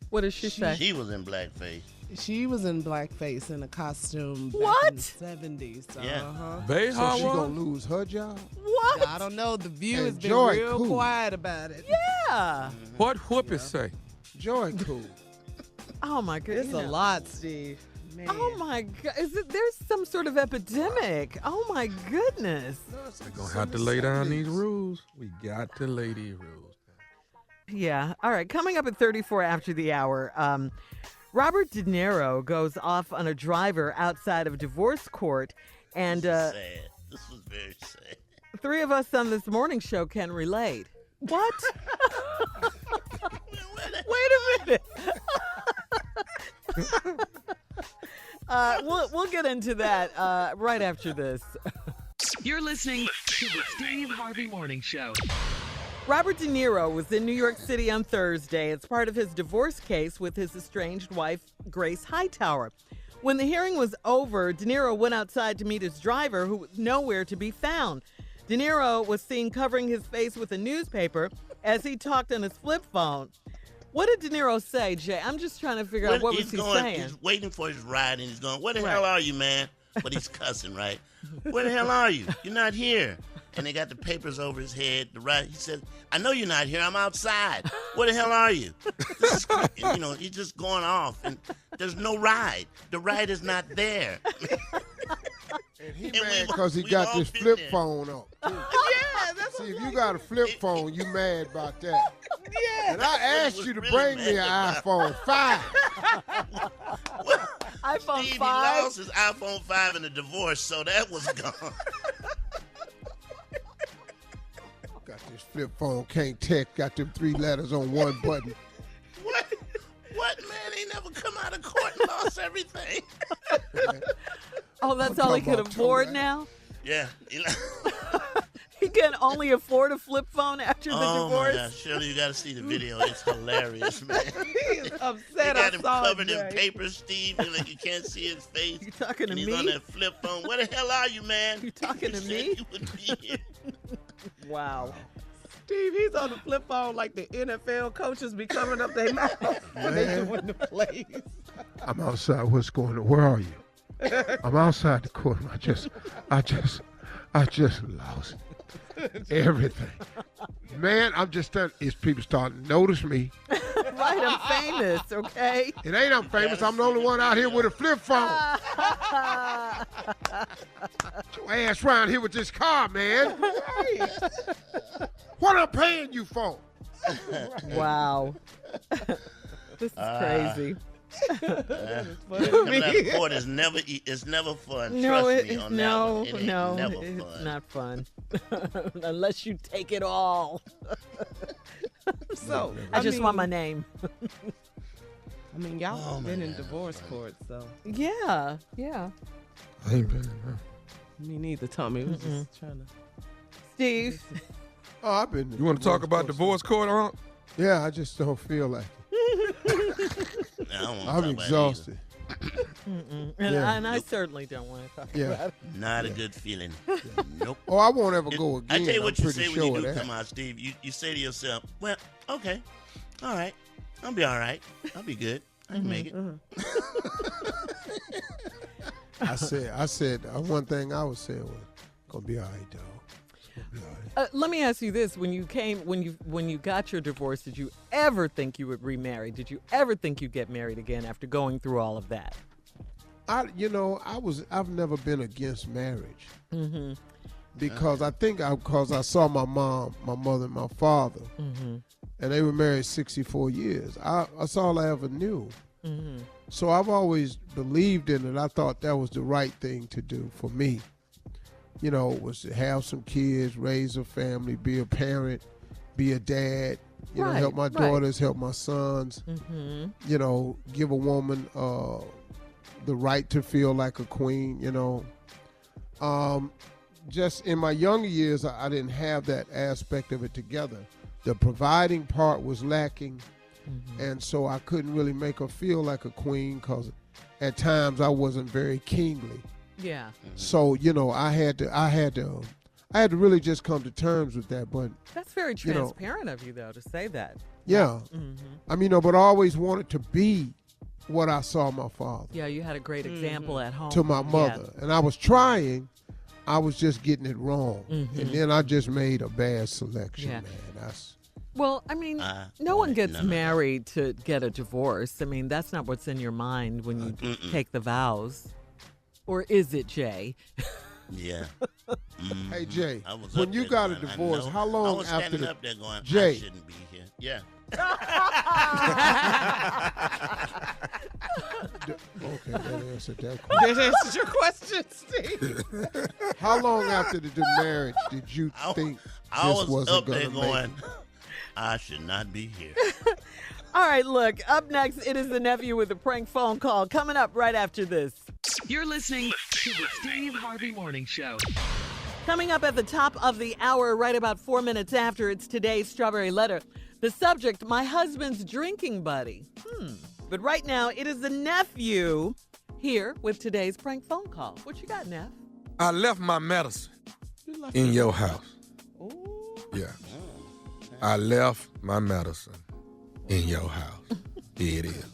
S4: What did she say?
S5: She was in blackface.
S6: She was in blackface in a costume back in the 70s.
S5: Yeah.
S2: So she gonna lose her job?
S4: What?
S6: I don't know. The View
S2: And
S6: has been
S2: Joy
S6: real
S2: cool.
S6: quiet about it.
S4: Yeah.
S7: What whoopers say?
S2: Joy cool.
S4: Oh, my goodness.
S6: It's a lot, Steve. Man.
S4: Oh, my God. There's some sort of epidemic. Oh, my goodness.
S7: We're going to have to lay down these rules. We got to lay these rules down.
S4: Yeah. All right. Coming up at 34 after the hour, Robert DeNiro goes off on a driver outside of divorce court, and
S5: Sad. This was very sad.
S4: three of us on this morning show can relate. What? Wait a minute. We'll get into that right after this.
S3: You're listening to the Steve Harvey Morning Show.
S4: Robert De Niro was in New York City on Thursday as part of his divorce case with his estranged wife, Grace Hightower. When the hearing was over, De Niro went outside to meet his driver, who was nowhere to be found. De Niro was seen covering his face with a newspaper as he talked on his flip phone. What did De Niro say, Jay? I'm just trying to figure out what was he saying.
S5: He's waiting for his ride, and he's going, "Where the hell are you, man?" But he's cussing, right? "Where the hell are you? You're not here." And they got the papers over his head. The ride. He said, "I know you're not here. I'm outside. Where the hell are you?" This is, he's just going off, and there's no ride. The ride is not there.
S2: And he mad because he got this flip phone up. Too.
S4: Yeah, that's
S2: See, if you got a flip phone, you mad about that. Yeah. And I asked you to bring me an iPhone 5.
S4: iPhone
S5: Steve,
S4: 5?
S5: he lost his iPhone 5 in a divorce, so that was gone.
S2: Got this flip phone, can't text, got them 3 letters on one button.
S5: What, man? He never come out of court and lost everything.
S4: Oh, that's all he could afford now?
S5: Yeah.
S4: He can only afford a flip phone after the divorce?
S5: Oh, my gosh. Shirley, you got to see the video. It's hilarious, man.
S6: He's upset.
S5: They got him
S6: I saw
S5: covered
S6: it,
S5: in
S6: Jay.
S5: paper, Steve. Like you can't see his face.
S4: You talking to
S5: and he's
S4: me?
S5: on that flip phone. Where the hell are you, man?
S4: You talking to
S5: said
S4: me?
S5: You would be here.
S4: Wow.
S6: Steve, he's on the flip phone like the NFL coaches be covering up their mouth when they doing the plays.
S2: I'm outside. What's going on? Where are you? I'm outside the courtroom. I just lost everything. Man, I'm just telling is people starting to notice me.
S4: Right, I'm famous, okay?
S2: It ain't I'm famous. I'm the only one out here with a flip phone. Get your ass around here with this car, man. What I'm paying you for?
S4: Wow. This is crazy.
S5: Coming out of court is never fun. Trust me on that one. It ain't never fun.
S4: It's not fun. Unless you take it all.
S6: So
S4: I just want my name.
S6: I mean, y'all been in divorce court, so.
S4: Yeah.
S2: I ain't been.
S6: Me neither, Tommy. It was just trying to.
S4: Steve.
S2: Oh, I've been.
S7: You want to talk about divorce court, huh?
S2: Yeah, I just don't feel like it. I'm exhausted.
S4: And I certainly don't want to talk about it.
S5: Not a good feeling. Nope.
S2: Oh, I won't ever go again.
S5: I tell you what you
S2: I'm
S5: say
S2: pretty
S5: when
S2: sure
S5: you
S2: of
S5: do
S2: that.
S5: come out, Steve. You say to yourself, well, okay, all right. I'll be all right. I'll be good. I can make it.
S2: I said one thing I was saying was, gonna be all right, dog. Gonna be all right.
S4: Let me ask you this: when you got your divorce, did you ever think you would remarry? Did you ever think you'd get married again after going through all of that?
S2: I've never been against marriage. Because I saw my mom, my mother, and my father, and they were married 64 years. That's all I ever knew. So I've always believed in it. I thought that was the right thing to do for me. Was to have some kids, raise a family, be a parent, be a dad, help my daughters, help my sons, give a woman the right to feel like a queen, Just in my younger years, I didn't have that aspect of it together. The providing part was lacking, and so I couldn't really make her feel like a queen because at times I wasn't very kingly.
S4: Yeah.
S2: So I had to really just come to terms with that. But
S4: that's very transparent of you, though, to say that.
S2: Yeah. I mean, but I always wanted to be what I saw my father.
S4: Yeah, you had a great example at home.
S2: To my mother, and I was trying. I was just getting it wrong, and then I just made a bad selection, man.
S4: Well, I mean, no one gets married to get a divorce. I mean, that's not what's in your mind when you take the vows. Or is it, Jay?
S5: Yeah.
S2: Hey, Jay, when you got a divorce, how long
S5: I was
S2: after
S5: standing
S2: the
S5: up there going,
S2: Jay,
S5: I shouldn't be here. Yeah.
S2: answered that question.
S6: That answers your question, Steve.
S2: How long after the marriage did you think
S5: I
S2: this
S5: was
S2: wasn't
S5: up there
S2: going to
S5: going,
S2: make it?
S5: I should not be here.
S4: All right, look, up next, it is the nephew with the prank phone call. Coming up right after this.
S3: You're listening to the Steve Harvey Morning Show.
S4: Coming up at the top of the hour, right about 4 minutes after, it's today's Strawberry Letter. The subject, my husband's drinking buddy. But right now, it is the nephew here with today's prank phone call. What you got, Neff?
S7: I left my medicine in your house.
S4: Ooh.
S7: Yeah. I left my medicine in your house. Here it is.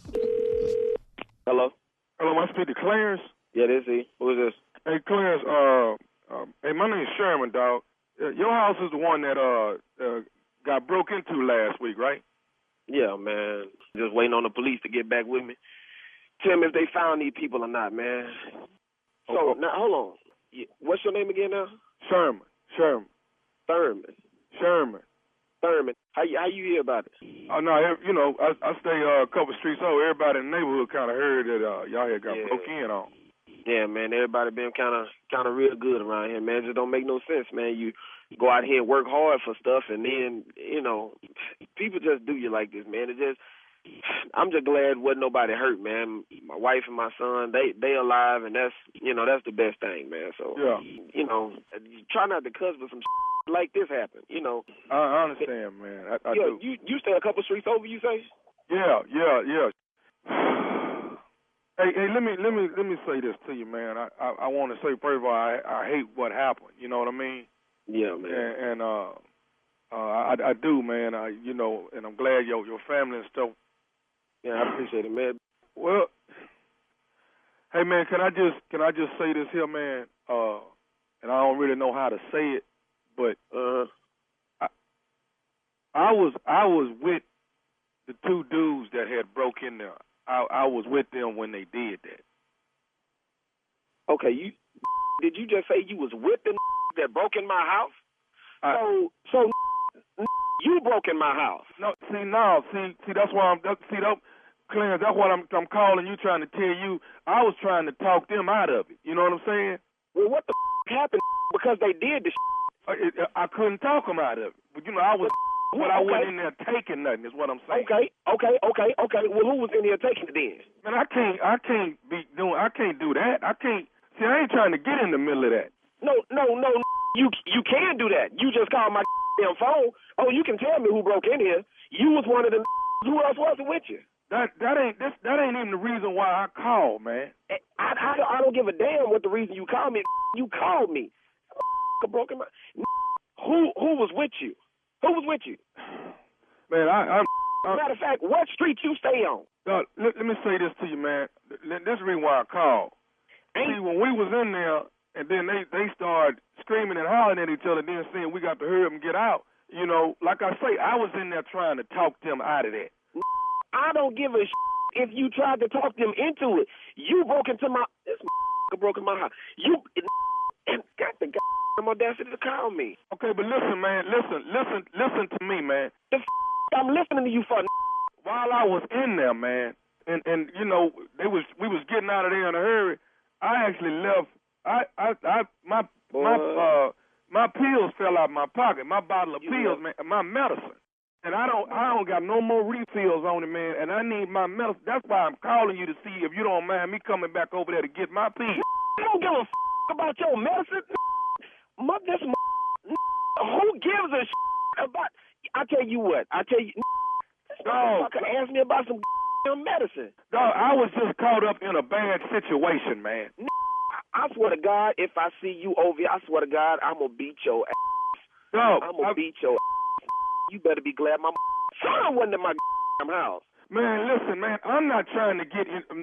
S9: Hello, I speak to Clarence.
S10: Yeah, this is he. Who is this?
S9: Hey, Clarence. Hey, my name's Sherman, dog. Your house is the one that got broke into last week, right?
S10: Yeah, man. Just waiting on the police to get back with me. Tell me if they found these people or not, man. So, now, hold on. What's your name again now?
S9: Sherman.
S10: Thurman. How you hear about it?
S9: Oh, no, I stay a couple streets over. Everybody in the neighborhood kind of heard that y'all had got broke in on.
S10: Yeah, man, everybody been kind of real good around here, man. It just don't make no sense, man. You go out here and work hard for stuff, and then, people just do you like this, man. I'm just glad wasn't nobody hurt, man. My wife and my son, they alive, and that's the best thing, man. So, try not to cuss, but some like this happen,
S9: I understand, man. I do.
S10: You stay a couple streets over, you say?
S9: Yeah. Hey, let me say this to you, man. I want to say, first of all, I hate what happened. You know what I mean?
S10: Yeah, man.
S9: And I do, man. And I'm glad your family and stuff.
S10: Yeah, I appreciate it, man.
S9: Well, hey, man, can I just say this here, man? And I don't really know how to say it, but I was with the two dudes that had broke in there. I was with them when they did that.
S10: Okay, did you just say you was with the that broke in my house? So you broke in my house.
S9: No, see, that's why Clarence, that's what I'm calling you, trying to tell you. I was trying to talk them out of it. You know what I'm saying?
S10: Well, what the happened? Because they did the
S9: I couldn't talk them out of it. But, I was... But I wasn't in there taking nothing, is what I'm saying.
S10: Okay. Well, who was in there taking it then?
S9: Man, I can't do that. I ain't trying to get in the middle of that.
S10: No. You can do that. You just called my damn phone. Oh, you can tell me who broke in here. You was one of them. Who else was with you?
S9: That ain't even the reason why I called, man.
S10: I don't give a damn what the reason you called me. You called me. Broke in my... Who was with you? Who was with you?
S9: Man,
S10: matter of fact, what street you stay on?
S9: Let me say this to you, man. This is the reason why I called. See, when we was in there, and then they started screaming and hollering at each other, then saying we got to hurry up and get out. Like I say, I was in there trying to talk them out of that.
S10: I don't give a if you tried to talk them into it. You broke into my... This broke in my house. You got the audacity to call me.
S9: Okay, but listen, man. Listen to me, man.
S10: I'm listening to you for...
S9: While I was in there, man, and we was getting out of there in a hurry, I actually left. My pills fell out of my pocket. My bottle of pills, man, my medicine. And I don't got no more refills on it, man, and I need my medicine. That's why I'm calling you to see if you don't mind me coming back over there to get my pills.
S10: I don't give a about your medicine. Who gives a about... I tell you what. Ask me about some medicine.
S9: Dog, I was just caught up in a bad situation, man.
S10: I swear to God, if I see you over here, I swear to God, I'm going to beat your ass.
S9: Dog,
S10: I'm going to beat your ass. You better be glad my son wasn't in my house.
S9: Man, listen, man, I'm not trying to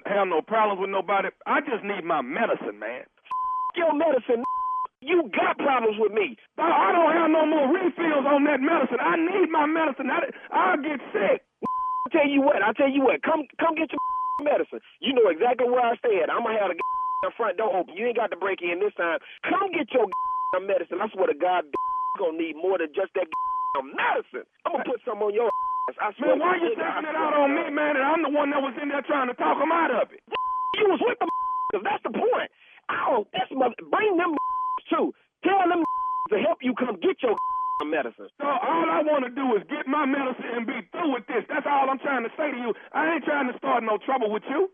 S9: have no problems with nobody. I just need my medicine, man.
S10: Your medicine, you got problems with me.
S9: Dog, I don't have no more refills on that medicine. I need my medicine. I'll get sick.
S10: I tell you what. Come get your medicine. You know exactly where I stay at. I'm going to have the front door open. You ain't got to break in this time. Come get your medicine. I swear to God, you're going to need more than just that medicine. I'm going to put some on your ass. I swear.
S9: Man, why you taking it out on me, man, and I'm the one that was in there trying to talk him out of it?
S10: You was with the That's the point. Bring them too. Tell them to help you come get your medicine.
S9: So all I want to do is get my medicine and be through with this. That's all I'm trying to say to you. I ain't trying to start no trouble with you.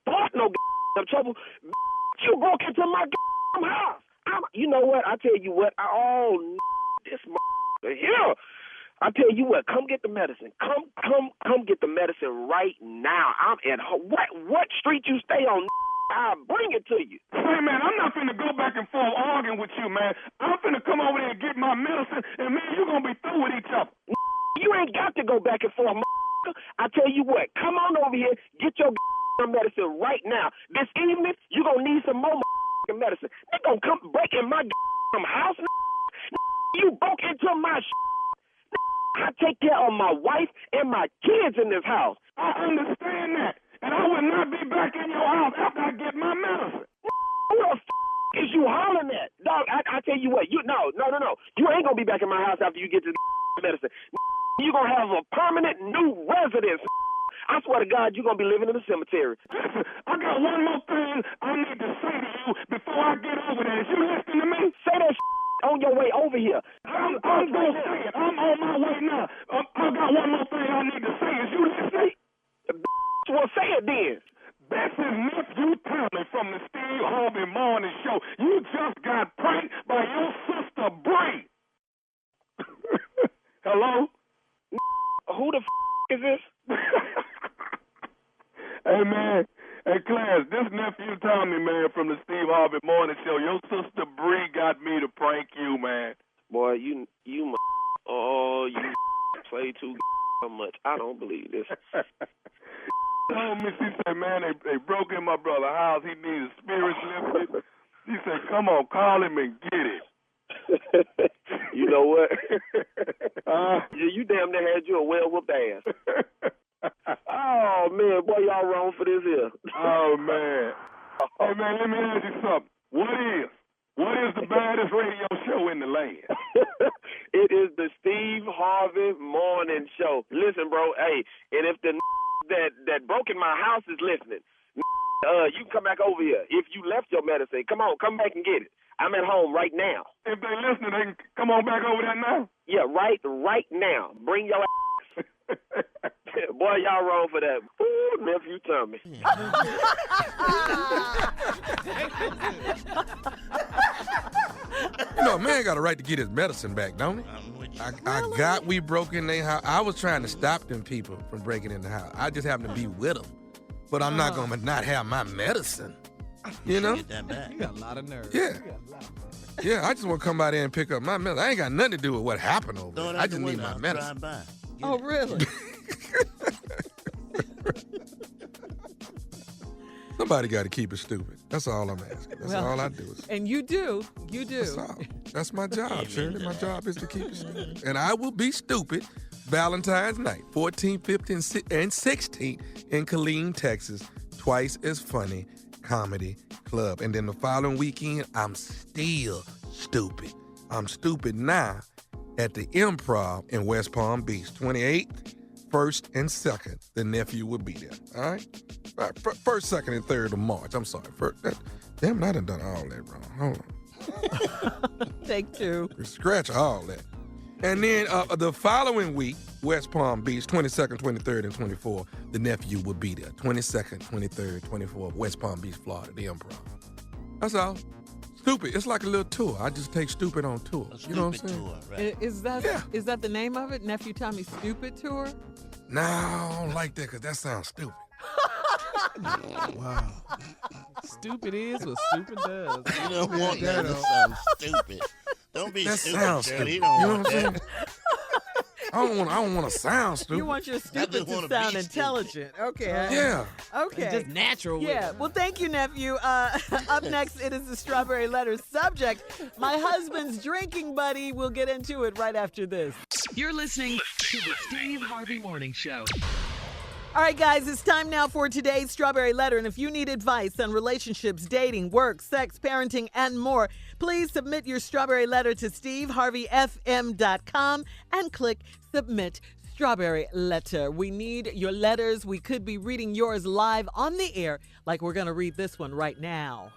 S10: Start no trouble. You broke into my house. You know what? I tell you what. This here. I tell you what. Come get the medicine. Come get the medicine right now. I'm at home. What street you stay on? I'll bring it to you.
S9: Hey, man, I'm not finna go back and forth arguing with you, man. I'm finna come over there and get my medicine, and, man, you're gonna be through with each other.
S10: You ain't got to go back and forth, I tell you what. Come on over here. Get your medicine right now. This evening, you're gonna need some more medicine. They gonna come break in my house. You broke into my I take care of my wife and my kids in this house.
S9: I understand that. And I will not be back in your house after I get my medicine.
S10: Who the is you hollering at? Dog, I tell you what, no. You ain't gonna be back in my house after you get this medicine. You're gonna have a permanent new residence. I swear to God, you're gonna be living in the cemetery.
S9: Listen, I got one more thing I need to say to you before I get over there. Is you listening to me?
S10: Say that on your way over here.
S9: I'm gonna say it. I'm on my way now. I got one more thing I need to say. Is you listening?
S10: Well, say it then.
S9: This is nephew Tommy from the Steve Harvey Morning Show. You just got pranked by your sister Bree. Hello?
S10: Who the is this?
S9: Hey, man. Hey, class, this nephew Tommy, man, from the Steve Harvey Morning Show. Your sister Bree got me to prank you, man.
S10: Boy, you play too much. I don't believe this.
S9: Told me, she said, man, they broke in my brother's house. He needs spirits lifted. She said, come on, call him and get it.
S10: You know what? You damn near had you a well-whooped ass. Oh, man, boy, y'all wrong for this here.
S9: Oh, man. Hey, man, let me ask you something. What is the baddest radio show in the land?
S10: It is the Steve Harvey Morning Show. Listen, bro, hey, and if the that broke in my house is listening, you can come back over here. If you left your medicine, come back and get it. I'm at home right now.
S9: If they listening, they can come on back over there now?
S10: Yeah, right now. Bring your ass. Boy, y'all wrong for that. Ooh, nephew Tommy.
S7: You know, a man got a right to get his medicine back, don't he? We broke in their house. I was trying to stop them people from breaking in the house. I just happened to be with them. But I'm not going to not have my medicine. You know?
S5: Get that back.
S6: You got a lot of nerve.
S7: Yeah. Yeah, I just want to come by there and pick up my medicine. I ain't got nothing to do with what happened over there. I just need my medicine.
S4: Oh, really?
S7: Somebody got to keep it stupid. That's all I'm asking. That's all I do.
S4: And you do.
S7: That's all. That's my job, Shirley. My job is to keep it stupid. And I will be stupid Valentine's night, 14th, 15th, and 16th in Killeen, Texas. Twice as funny comedy club. And then the following weekend, I'm still stupid. I'm stupid now at the Improv in West Palm Beach, 28th, 1st, and 2nd. The nephew will be there. All right? 1st, 2nd, and 3rd of March. I'm sorry. Damn, I done all that wrong. Hold on.
S4: Take two.
S7: Scratch all that. And then the following week, West Palm Beach, 22nd, 23rd, and 24th, the nephew will be there. 22nd, 23rd, 24th, West Palm Beach, Florida, the Improv. That's all. Stupid. It's like a little tour. I just take Stupid on tour. You know what I'm saying?
S5: Tour, right?
S4: Is that the name of it? Nephew Tommy's Stupid Tour?
S7: No, I don't like that because that sounds stupid.
S2: Wow.
S6: Stupid is what stupid does.
S5: You don't want that to sound stupid. Don't be
S7: That
S5: stupid,
S7: sounds
S5: Shirley.
S7: stupid.
S5: You don't
S7: You know
S5: want
S7: what I'm
S5: that.
S7: saying? I don't want to sound stupid.
S4: You want your stupid
S5: wanna
S4: to sound
S5: be
S4: intelligent. Okay.
S7: Yeah.
S4: Okay.
S6: It's just natural.
S4: Yeah. Well, thank you, nephew. Up next, it is the Strawberry Letter subject. My husband's drinking buddy. We'll get into it right after this.
S3: You're listening to the Steve Harvey Morning Show.
S4: All right, guys, it's time now for today's Strawberry Letter. And if you need advice on relationships, dating, work, sex, parenting, and more, please submit your Strawberry Letter to SteveHarveyFM.com and click Submit Strawberry Letter. We need your letters. We could be reading yours live on the air, like we're going to read this one right now.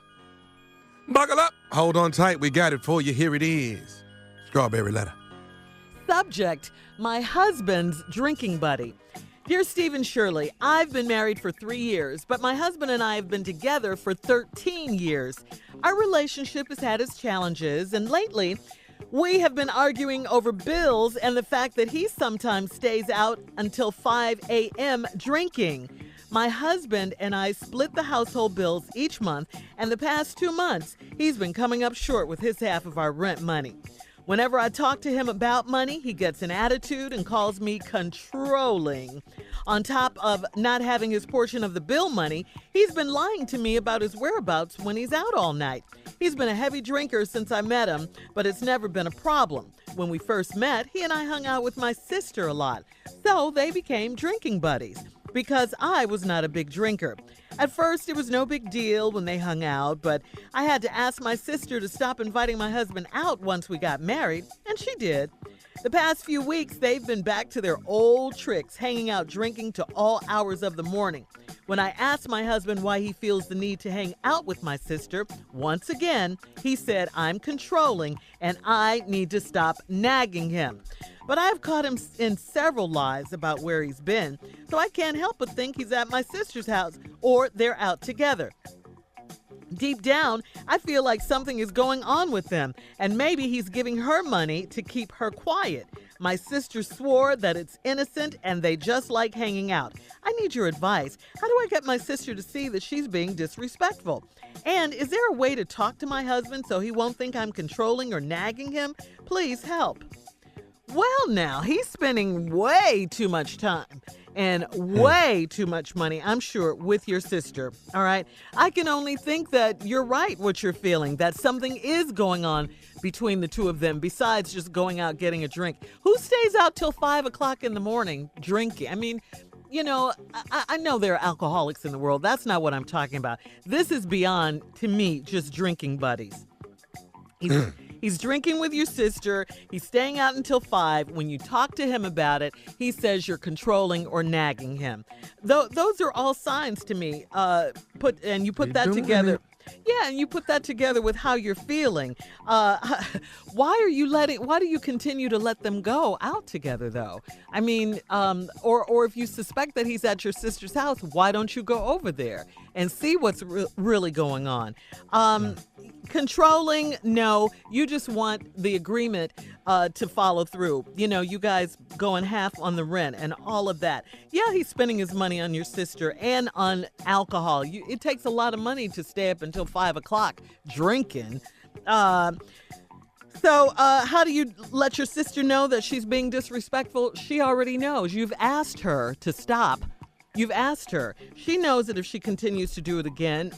S7: Buckle up. Hold on tight. We got it for you. Here it is. Strawberry Letter.
S4: Subject, my husband's drinking buddy. Dear Steve and Shirley, I've been married for 3 years, but my husband and I have been together for 13 years. Our relationship has had its challenges, and lately, we have been arguing over bills and the fact that he sometimes stays out until 5 a.m. drinking. My husband and I split the household bills each month, and the past 2 months, he's been coming up short with his half of our rent money. Whenever I talk to him about money, he gets an attitude and calls me controlling. On top of not having his portion of the bill money, he's been lying to me about his whereabouts when he's out all night. He's been a heavy drinker since I met him, but it's never been a problem. When we first met, he and I hung out with my sister a lot, so they became drinking buddies because I was not a big drinker. At first, it was no big deal when they hung out, but I had to ask my sister to stop inviting my husband out once we got married, and she did. The past few weeks, they've been back to their old tricks, hanging out drinking to all hours of the morning. When I asked my husband why he feels the need to hang out with my sister, once again, he said I'm controlling and I need to stop nagging him. But I've caught him in several lies about where he's been, so I can't help but think he's at my sister's house or they're out together. Deep down, I feel like something is going on with them, and maybe he's giving her money to keep her quiet. My sister swore that it's innocent and they just like hanging out. I need your advice. How do I get my sister to see that she's being disrespectful? And is there a way to talk to my husband so he won't think I'm controlling or nagging him? Please help. Well, now, he's spending way too much time and way too much money, I'm sure, with your sister, all right? I can only think that you're right, what you're feeling, that something is going on between the two of them besides just going out getting a drink. Who stays out till 5 o'clock in the morning drinking? I mean, you know, I know there are alcoholics in the world. That's not what I'm talking about. This is beyond, to me, just drinking buddies. He's drinking with your sister. He's staying out until 5. When you talk to him about it, he says you're controlling or nagging him. Those are all signs to me. Put that together. Yeah, and you put that together with how you're feeling. Why do you continue to let them go out together, though? I mean, or if you suspect that he's at your sister's house, why don't you go over there and see what's really going on? Controlling, no. You just want the agreement to follow through. You know, you guys going half on the rent and all of that. Yeah, he's spending his money on your sister and on alcohol. It takes a lot of money to stay up until 5 o'clock drinking. So how do you let your sister know that she's being disrespectful? She already knows. You've asked her to stop. You've asked her. She knows that if she continues to do it again,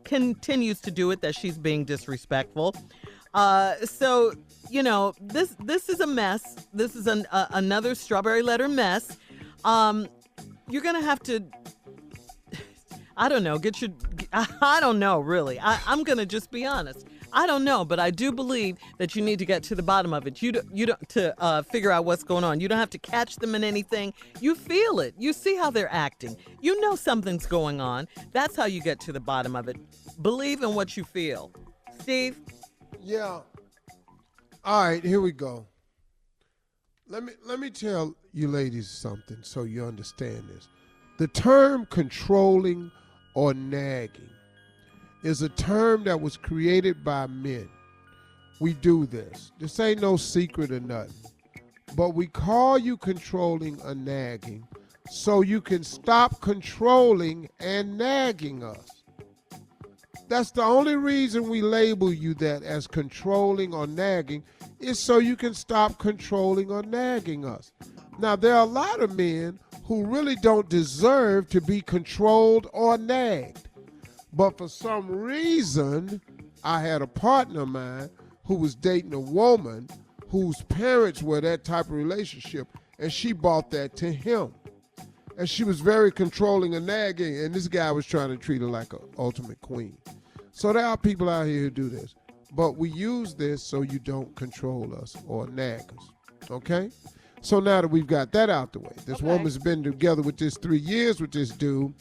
S4: continues to do it, that she's being disrespectful. So, you know, this is a mess. This is another Strawberry Letter mess. You're going to have to, I don't know, I don't know, really. I'm going to just be honest. I don't know, but I do believe that you need to get to the bottom of it. You don't to figure out what's going on. You don't have to catch them in anything. You feel it. You see how they're acting. You know something's going on. That's how you get to the bottom of it. Believe in what you feel. Steve?
S2: Yeah. All right, here we go. Let me tell you ladies something so you understand this. The term controlling or nagging is a term that was created by men. We do this. This ain't no secret or nothing. But we call you controlling or nagging so you can stop controlling and nagging us. That's the only reason we label you that as controlling or nagging is so you can stop controlling or nagging us. Now, there are a lot of men who really don't deserve to be controlled or nagged. But for some reason, I had a partner of mine who was dating a woman whose parents were that type of relationship, and she brought that to him. And she was very controlling and nagging, and this guy was trying to treat her like an ultimate queen. So there are people out here who do this. But we use this so you don't control us or nag us, okay? So now that we've got that out the way, this
S4: Okay.
S2: woman's been together with this 3 years with this dude,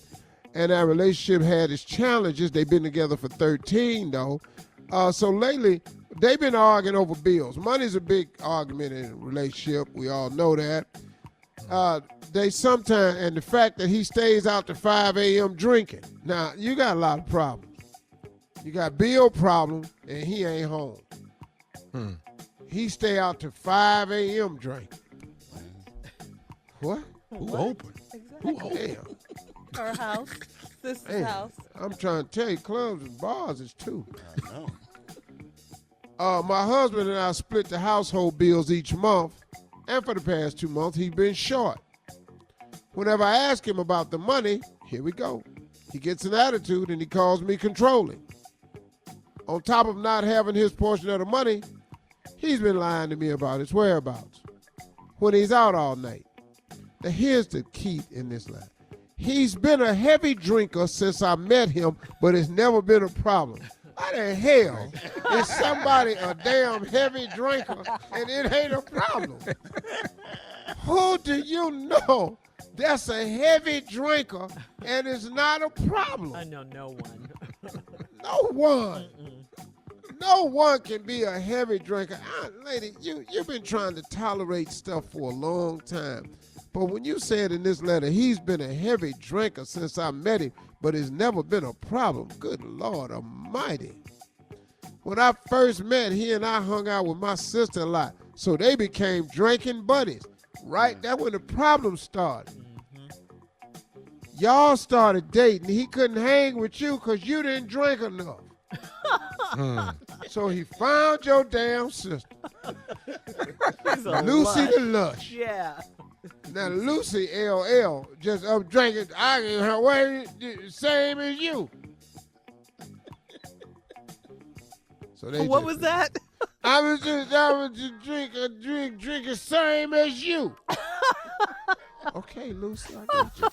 S2: and our relationship had its challenges. They've been together for 13, though. So lately, they've been arguing over bills. Money's a big argument in a relationship. We all know that. They sometimes, and the fact that he stays out to 5 a.m. drinking. Now, you got a lot of problems. You got bill problems, and he ain't home. He stay out to 5 a.m. drinking. What?
S7: Who open? Who open?
S2: Damn.
S4: Her house, sister's
S2: Damn.
S4: house.
S2: I'm trying to tell you, clubs and bars is too.
S5: I know.
S2: My husband and I split the household bills each month, and for the past 2 months, he's been short. Whenever I ask him about the money, here we go. He gets an attitude and he calls me controlling. On top of not having his portion of the money, he's been lying to me about his whereabouts when he's out all night. Now, here's the key in this line. He's been a heavy drinker since I met him, but it's never been a problem. Why the hell is somebody a damn heavy drinker and it ain't a problem? Who do you know that's a heavy drinker and it's not a problem?
S4: I know no one.
S2: No one. No one can be a heavy drinker. Lady, you've been trying to tolerate stuff for a long time. But when you said in this letter, he's been a heavy drinker since I met him, but it's never been a problem. Good Lord Almighty. When I first met, he and I hung out with my sister a lot. So they became drinking buddies. Right? That's when the problem started. Y'all started dating. He couldn't hang with you because you didn't drink enough. So he found your damn sister. Lucy the Lush.
S4: Yeah.
S2: Now Lucy LL just up drinking. I can her way same as you. So they
S4: What was that?
S2: I was just drinking same as you. Okay, Lucy, I got you.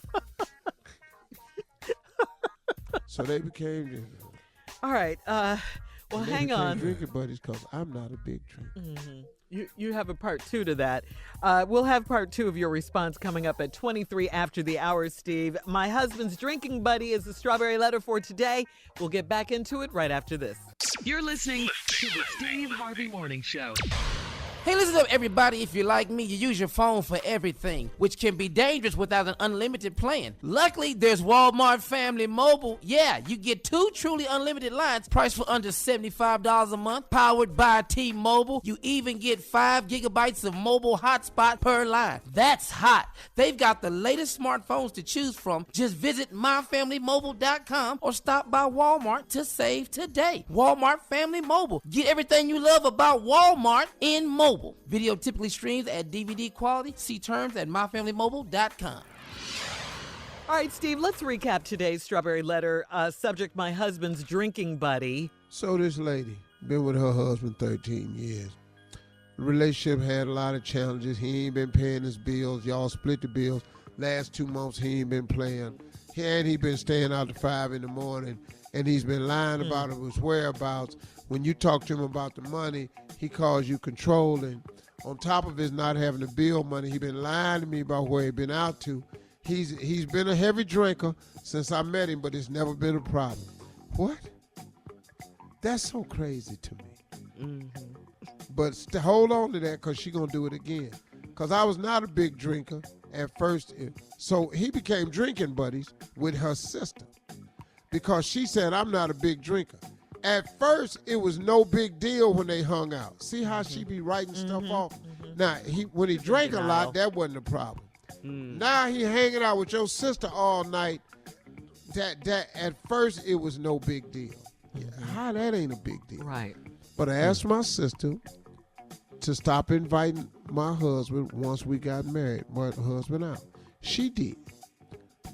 S2: So they became.
S4: All right. Well,
S2: they
S4: hang
S2: became
S4: on.
S2: drinking buddies because I'm not a big drinker.
S4: You have a part 2 to that. We'll have part 2 of your response coming up at 23 after the hour, Steve. My husband's drinking buddy is the strawberry letter for today. We'll get back into it right after this.
S3: You're listening to the Steve Harvey Morning Show.
S13: Hey, listen up, everybody. If you're like me, you use your phone for everything, which can be dangerous without an unlimited plan. Luckily, there's Walmart Family Mobile. Yeah, you get 2 truly unlimited lines priced for under $75 a month, powered by T-Mobile. You even get 5 gigabytes of mobile hotspot per line. That's hot. They've got the latest smartphones to choose from. Just visit myfamilymobile.com or stop by Walmart to save today. Walmart Family Mobile. Get everything you love about Walmart in mobile. Video typically streams at DVD quality. See terms at myfamilymobile.com.
S4: All right, Steve, let's recap today's strawberry letter. Subject, my husband's drinking buddy.
S2: So this lady been with her husband 13 years. The relationship had a lot of challenges. He ain't been paying his bills. Y'all split the bills. Last 2 months he ain't been playing. He been staying out to 5 in the morning, and he's been lying about his whereabouts. When you talk to him about the money, he calls you controlling. On top of his not having the bill money, he been lying to me about where he been out to. He's been a heavy drinker since I met him, but it's never been a problem. What? That's so crazy to me. But hold on to that because she going to do it again. Because I was not a big drinker at first. So he became drinking buddies with her sister because she said, I'm not a big drinker. At first, it was no big deal when they hung out. See how she be writing stuff off? Now, when he drank a lot, that wasn't a problem. Now he hanging out with your sister all night. That at first, it was no big deal. How that ain't a big deal?
S4: Right.
S2: But I asked my sister to stop inviting my husband once we got married, my husband out. She did.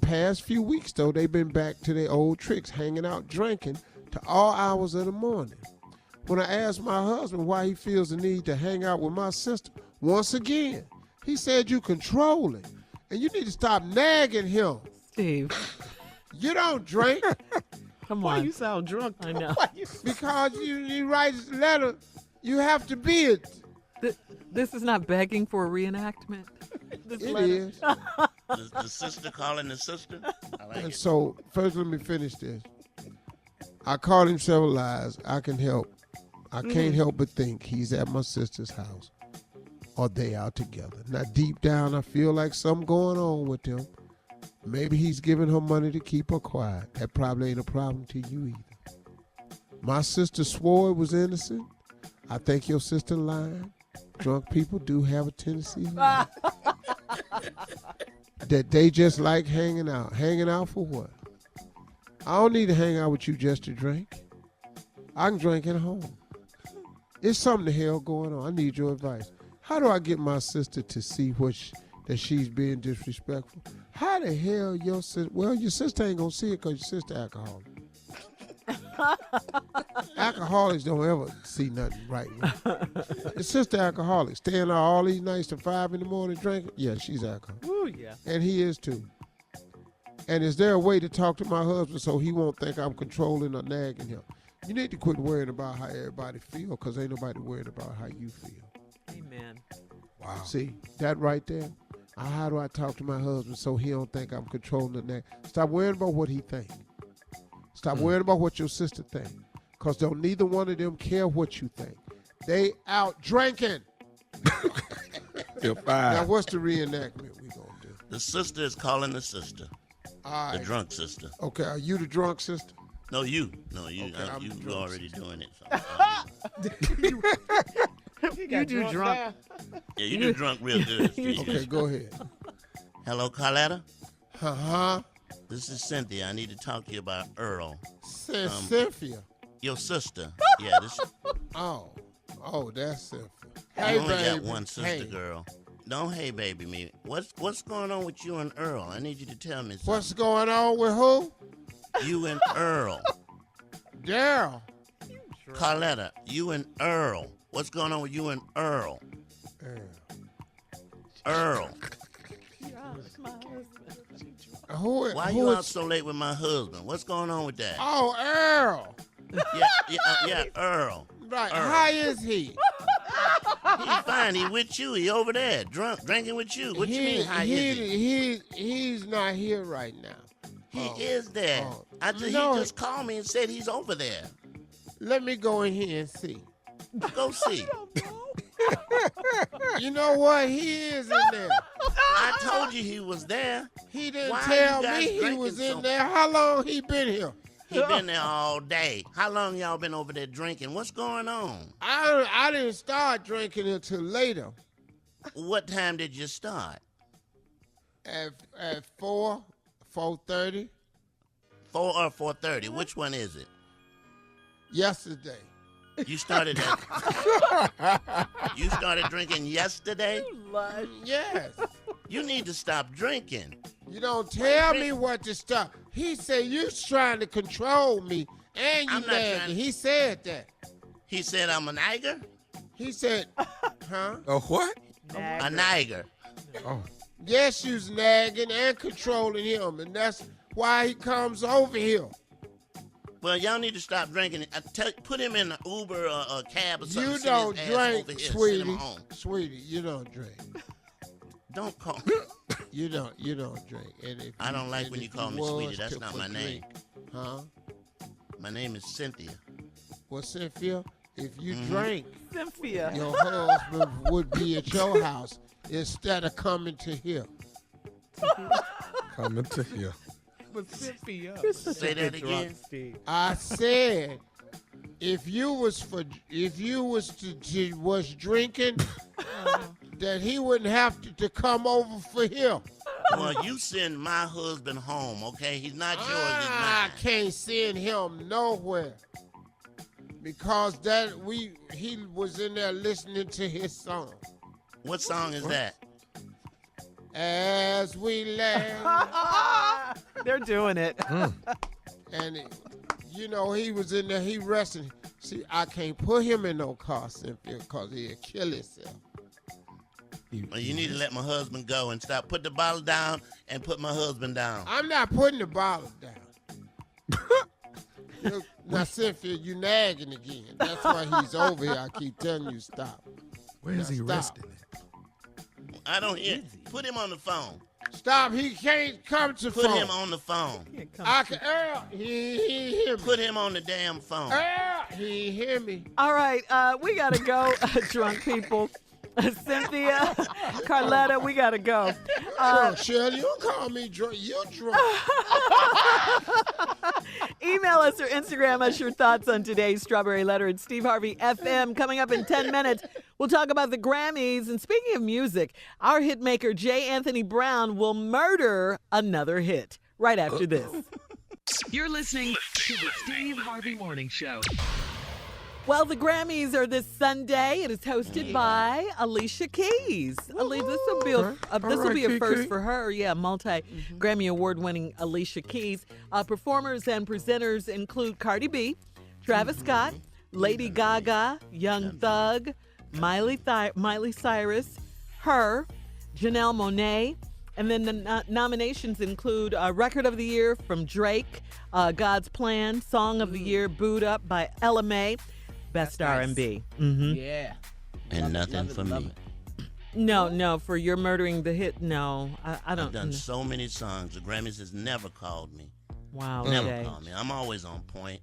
S2: Past few weeks, though, they've been back to their old tricks, hanging out, drinking to all hours of the morning. When I asked my husband why he feels the need to hang out with my sister, once again, he said you controlling, and you need to stop nagging him.
S4: Steve.
S2: You don't drink.
S4: Come on.
S6: Why you sound drunk?
S4: I know.
S2: Because you write a letter, you have to be it.
S4: This is not begging for a reenactment. This
S2: It
S4: letter.
S2: is.
S5: The sister calling the sister. I like
S2: And
S5: it.
S2: so, first let me finish this. I called him several lies. I can help. I can't help but think he's at my sister's house or they out together. Now, deep down, I feel like something going on with them. Maybe he's giving her money to keep her quiet. That probably ain't a problem to you either. My sister swore it was innocent. I think your sister lying. Drunk people do have a tendency to lie. That they just like hanging out. Hanging out for what? I don't need to hang out with you just to drink. I can drink at home. It's something the hell going on. I need your advice. How do I get my sister to see that she's being disrespectful? How the hell your sister? Well, your sister ain't gonna see it because your sister alcoholic. Alcoholics don't ever see nothing right. Your sister alcoholic, staying out all these nights till 5 a.m. drinking. Yeah, she's alcoholic.
S4: Ooh, yeah.
S2: And he is too. And is there a way to talk to my husband so he won't think I'm controlling or nagging him? You need to quit worrying about how everybody feel, because ain't nobody worried about how you feel.
S4: Amen.
S2: Wow. See, that right there? How do I talk to my husband so he don't think I'm controlling or nagging? Stop worrying about what he think. Stop worrying about what your sister think, because don't neither one of them care what you think. They out drinking.
S7: You're fine.
S2: Now, what's the reenactment we gonna do?
S5: The sister is calling the sister.
S2: All
S5: The
S2: right.
S5: drunk sister.
S2: Okay, are you the drunk sister?
S5: No, you. No, you.
S2: Okay, I'm
S5: You
S2: the
S5: were
S2: drunk
S5: already
S2: sister.
S5: doing it. So,
S4: You do drunk.
S5: yeah, you do drunk real good. Steve.
S2: Okay, go ahead.
S5: Hello, Carletta.
S2: Uh-huh.
S5: This is Cynthia. I need to talk to you about Earl,
S2: Cynthia.
S5: your sister. Yeah, this.
S2: Oh, that's Cynthia.
S5: You only got one sister, girl. Don't hey baby me. What's going on with you and Earl? I need you to tell me something.
S2: What's going on with who?
S5: You and Earl.
S2: Daryl.
S5: Carletta, you and Earl. What's going on with you and Earl? Earl. Why you out so late with my husband? What's going on with that?
S2: Oh, Earl.
S5: Yeah, Earl.
S2: Right.
S5: Earl.
S2: How is he?
S5: He's fine. He with you. He over there, drinking with you. What you mean? How is he?
S2: He's not here right now.
S5: He is there. He just called me and said he's over there.
S2: Let me go in here and see.
S5: Go see.
S2: You know what? He is in there.
S5: I told you he was there.
S2: He didn't
S5: Why
S2: tell
S5: you guys
S2: me he
S5: drinking
S2: was in
S5: so-
S2: there. How long he been here?
S5: He been there all day. How long y'all been over there drinking? What's going on?
S2: I didn't start drinking until later.
S5: What time did you start?
S2: At 4:30
S5: 4 or 4:30. Which one is it?
S2: yesterday.
S5: You started You started drinking yesterday?
S2: Yes.
S5: You need to stop drinking.
S2: You don't tell me what to stop. He said you trying to control me, and you
S5: I'm not
S2: nagging.
S5: trying-
S2: He said that.
S5: He said I'm a nigger?
S2: He said, huh?
S7: A what?
S5: A nigger.
S7: Oh.
S2: Yes, you's nagging and controlling him, and that's why he comes over here.
S5: Well, y'all need to stop drinking. Put him in an Uber or a cab or something.
S2: You
S5: send
S2: don't
S5: his ass over
S2: drink,
S5: here, send
S2: sweetie.
S5: him home.
S2: Sweetie, you don't drink.
S5: Don't call
S2: You don't drink. And if
S5: I don't like
S2: and
S5: when you
S2: if
S5: call me
S2: was
S5: sweetie. That's
S2: to
S5: not my name.
S2: drink, huh?
S5: My name is Cynthia.
S2: Well, Cynthia, if you
S5: Mhm.
S2: drank,
S4: Cynthia.
S2: your husband would be at your house instead of coming to here.
S7: Coming to here.
S6: But Cynthia.
S5: Say that again.
S2: I said, if you was drinking, that he wouldn't have to come over for here.
S5: Well, you send my husband home, okay? He's not yours, he's
S2: I
S5: mine.
S2: can't send him nowhere because he was in there listening to his song.
S5: What song is that?
S2: As we laugh.
S4: They're doing it.
S2: And, he was in there, he resting. See, I can't put him in no car, Cynthia, because he'll kill himself.
S5: Well, you need to let my husband go and stop. Put the bottle down and put my husband down.
S2: I'm not putting the bottle down. Now, Cynthia, you nagging again. That's why he's over here. I keep telling you stop.
S7: Where is he
S2: Stop.
S7: resting?
S5: I don't hear. Put him on the phone.
S2: Stop. He can't come to
S5: Put
S2: phone.
S5: him on the phone.
S2: I can, Earl, he hear me.
S5: Put him on the damn phone.
S2: Earl, he hear me.
S4: All right, we gotta go, drunk people. Cynthia, Carletta, we gotta go.
S2: Shirley, you call me drunk. You drunk.
S4: Email us or Instagram us your thoughts on today's Strawberry Letter at Steve Harvey FM. Coming up in 10 minutes, we'll talk about the Grammys. And speaking of music, our hit maker J. Anthony Brown will murder another hit right after this.
S3: You're listening to the Steve Harvey Morning Show.
S4: Well, the Grammys are this Sunday. It is hosted by Alicia Keys. This will be a first
S2: Kiki.
S4: for her. Yeah, multi-Grammy award-winning Alicia Keys. Performers and presenters include Cardi B, Travis Scott, Lady Gaga, Young Thug, Miley Cyrus, her, Janelle Monáe. And then the nominations include Record of the Year from Drake, God's Plan, Song of the Year, Booed Up by Ella Mai, Best R&B. Mm-hmm.
S13: Yeah.
S5: And nothing for me.
S4: No, for You're Murdering the Hit, no. I don't.
S5: I've done so many songs. The Grammys has never called me.
S4: Wow.
S5: Never
S4: Jay.
S5: called me. I'm always on point.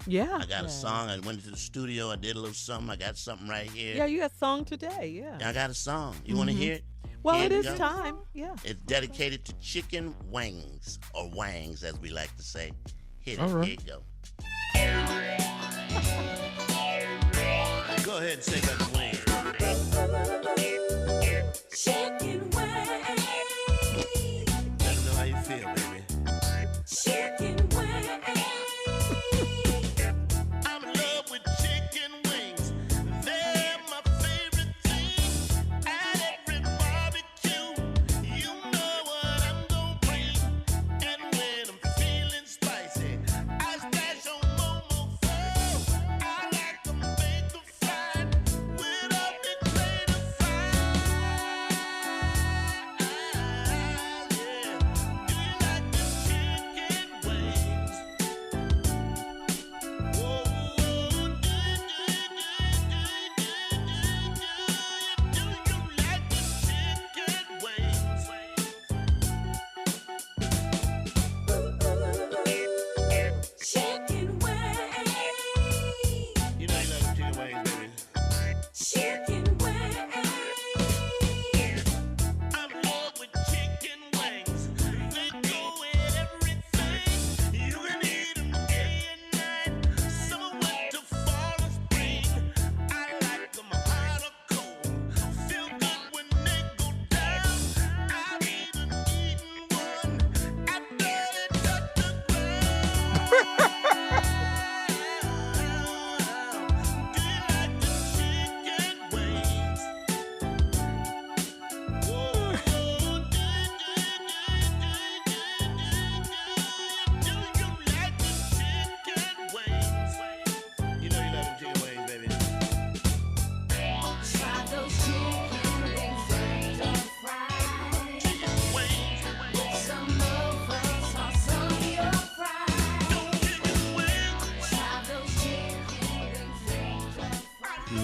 S4: Yeah.
S5: I got a song. I went into the studio. I did a little something. I got something right here.
S4: Yeah, you got a song today, yeah.
S5: I got a song. You want to hear it?
S4: Well,
S5: Here
S4: it
S5: we
S4: is
S5: go.
S4: time, yeah.
S5: It's dedicated to chicken wings, or wangs, as we like to say. Hit it.
S2: All right.
S5: Here you go. Go ahead and say that wing.
S14: Chicken wings.
S5: Let them know how you feel, baby.
S14: Chicken wings.
S5: I'm in love with chicken wings. They're my favorite thing. At every barbecue, you know what I'm gonna bring. And when I'm feeling spicy, I splash on Momo 4. I like them baked or fried with a big plate of fries.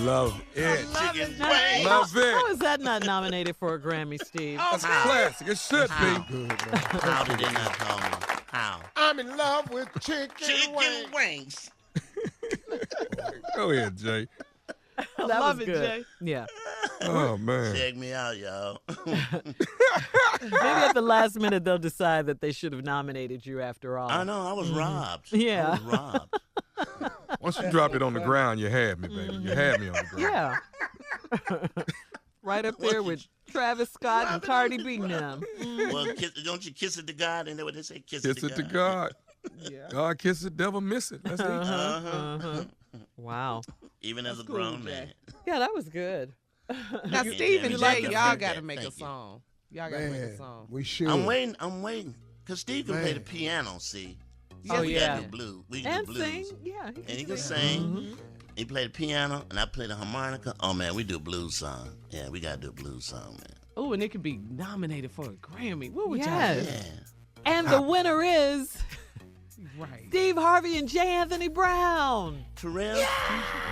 S7: Love it.
S5: Chicken
S4: Now,
S5: wings.
S7: Love it.
S4: How is that not nominated for a Grammy, Steve?
S7: That's a classic. It should
S5: How?
S7: be.
S5: How did they not call me? How?
S2: I'm in love with chicken
S5: Chicken
S2: wings.
S5: wings.
S7: Go ahead, Jay.
S4: That
S6: love
S4: was
S6: it,
S4: good.
S6: Jay.
S4: Yeah.
S7: Oh, man.
S5: Check me out, y'all.
S4: Maybe at the last minute they'll decide that they should have nominated you after all.
S5: I know, I was robbed.
S4: Yeah.
S5: I was robbed.
S7: Once you dropped it on the ground, you had me, baby. You had me on the ground.
S4: Yeah. Right up there with Travis Scott and Cardi B now.
S5: Well, don't you kiss it to God? Ain't that what they say? Kiss
S7: Kiss it to God.
S4: Yeah.
S7: God kiss it, devil miss it. That's it.
S5: Uh-huh.
S4: Wow.
S5: Even as a
S6: cool,
S5: grown
S6: Jay.
S5: man.
S4: Yeah, that was good.
S6: Now,
S5: you,
S6: Steve and
S5: Jamie.
S6: Jay,
S5: Thank
S6: y'all
S5: you.
S6: got to make a
S5: Thank you.
S6: song. Y'all got to make a song.
S2: We should.
S5: I'm waiting. Because Steve can play the piano, see.
S4: Oh,
S5: we
S4: yeah.
S5: gotta do blues. We can
S4: And
S5: do blues.
S4: sing. Yeah.
S5: And he can sing. He play the piano, and I play the harmonica. Oh, man, we do a blues song. Yeah, we got to do a blues song, man.
S6: Oh, and it could be nominated for a Grammy. What would
S4: Yes.
S6: y'all do?
S5: Yeah.
S4: And the winner is
S6: Right.
S4: Steve Harvey and J. Anthony Brown.
S5: Terrell,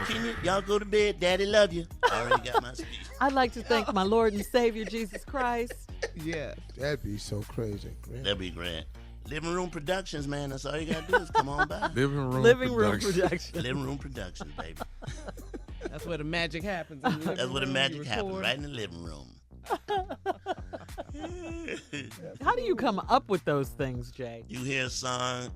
S5: Kenya, y'all go to bed. Daddy love you. I already got my speech.
S4: I'd like to thank my Lord and Savior, Jesus Christ.
S6: Yeah.
S2: That'd be so crazy. Grant.
S5: That'd be great. Living Room Productions, man. That's all you gotta do is come on by.
S6: Living Room Productions.
S5: Living Room Productions, baby.
S6: That's where the magic happens.
S5: That's where the magic happens, right in the living room.
S4: How do you come up with those things, Jay?
S5: You hear a song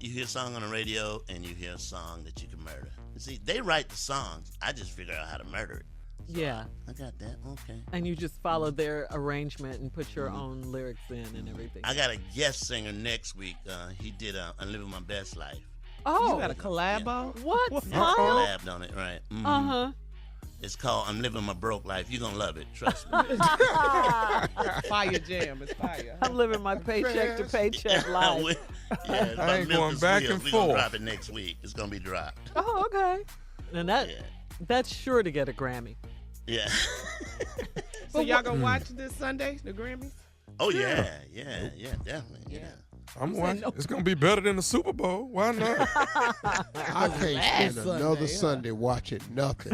S5: on the radio, and you hear a song that you can murder. You see, they write the songs. I just figure out how to murder it.
S4: Yeah.
S5: I got that. Okay.
S4: And you just follow their arrangement and put your own lyrics in and everything.
S5: I got a guest singer next week. He did I'm Living My Best Life.
S4: Oh.
S6: You got a collabo?
S5: Yeah.
S4: What?
S5: Yeah,
S4: Smile?
S5: collabed on it, right. Mm-hmm.
S4: Uh-huh.
S5: It's called I'm Living My Broke Life. You're going to love it. Trust me.
S6: Fire jam. It's fire.
S4: I'm living my paycheck to paycheck life.
S5: Yeah, it's
S7: I ain't going back and
S5: We're going to
S7: forth.
S5: drop it next week. It's going to be dropped.
S4: Oh, okay. And that's sure to get a Grammy.
S5: Yeah.
S6: So y'all gonna watch this Sunday, the Grammys?
S5: Oh, yeah, definitely. Yeah.
S7: I'm watching. It's gonna be better than the Super Bowl. Why not?
S2: I can't spend another Sunday watching nothing.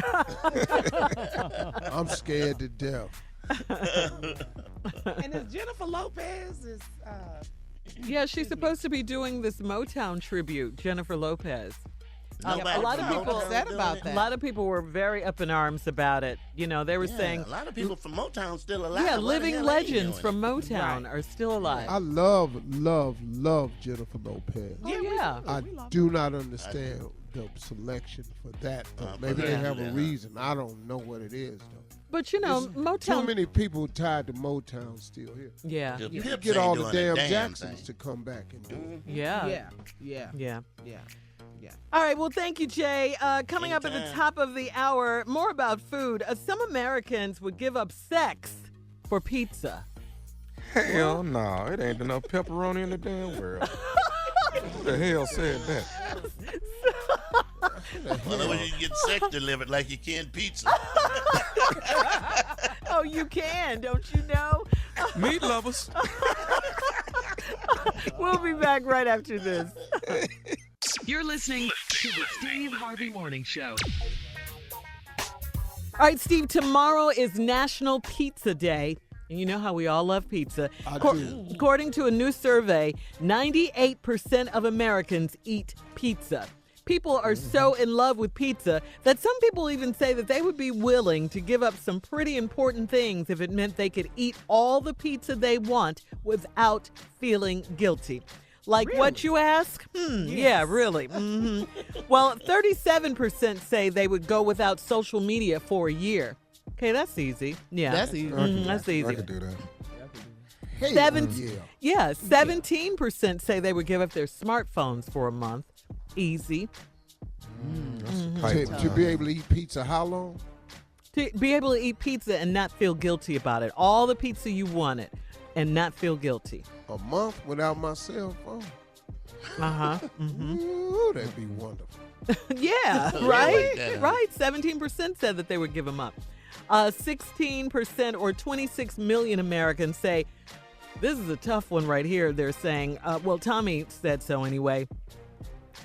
S2: I'm scared to death.
S6: And is Jennifer Lopez is
S4: Yeah, she's supposed to be doing this Motown tribute, Jennifer Lopez. A lot of people
S6: upset about that.
S4: A lot of people were very up in arms about it. You know, they were saying
S5: a lot of people from Motown still alive.
S4: yeah,
S5: Why the
S4: living
S5: hell ain't
S4: legends
S5: doing
S4: from
S5: it?
S4: Motown are still alive.
S2: I love Jennifer Lopez.
S4: Oh, yeah.
S2: I do not understand the selection for that. Maybe they have a reason. I don't know what it is, though.
S4: But, you know, Motown...
S2: Too many people tied to Motown still here.
S4: Yeah.
S5: The
S2: You
S5: Pips
S2: get
S5: ain't
S2: all the
S5: doing
S2: damn
S5: a damn
S2: Jacksons
S5: thing.
S2: to come back and do it.
S4: Yeah.
S6: Yeah.
S4: All right, well, thank you, Jay. Coming up at the top of the hour, more about food. Some Americans would give up sex for pizza.
S7: Hell no, it ain't enough pepperoni in the damn world. Who the hell said that?
S5: Well, when you get sex delivered like you can pizza.
S4: Oh, you can, don't you know?
S7: Meat lovers.
S4: We'll be back right after this.
S3: You're listening to the Steve Harvey Morning Show.
S4: All right, Steve, tomorrow is National Pizza Day. And you know how we all love pizza. According to a new survey, 98% of Americans eat pizza. People are so in love with pizza that some people even say that they would be willing to give up some pretty important things if it meant they could eat all the pizza they want without feeling guilty. Like what, you ask? Yeah, really. Mm-hmm. Well, 37% say they would go without social media for a year. Okay, that's easy. Yeah.
S6: That's easy.
S4: That's easy.
S7: I could do that.
S4: 17% say they would give up their smartphones for a month. Easy.
S2: To be able to eat pizza, how long?
S4: To be able to eat pizza and not feel guilty about it. All the pizza you wanted and not feel guilty.
S2: A month without my cell phone?
S4: Uh-huh. Mm-hmm.
S2: Ooh, that'd be wonderful.
S4: Yeah, right? Right. 17% said that they would give them up. 16% or 26 million Americans say, this is a tough one right here. They're saying, well, Tommy said so anyway.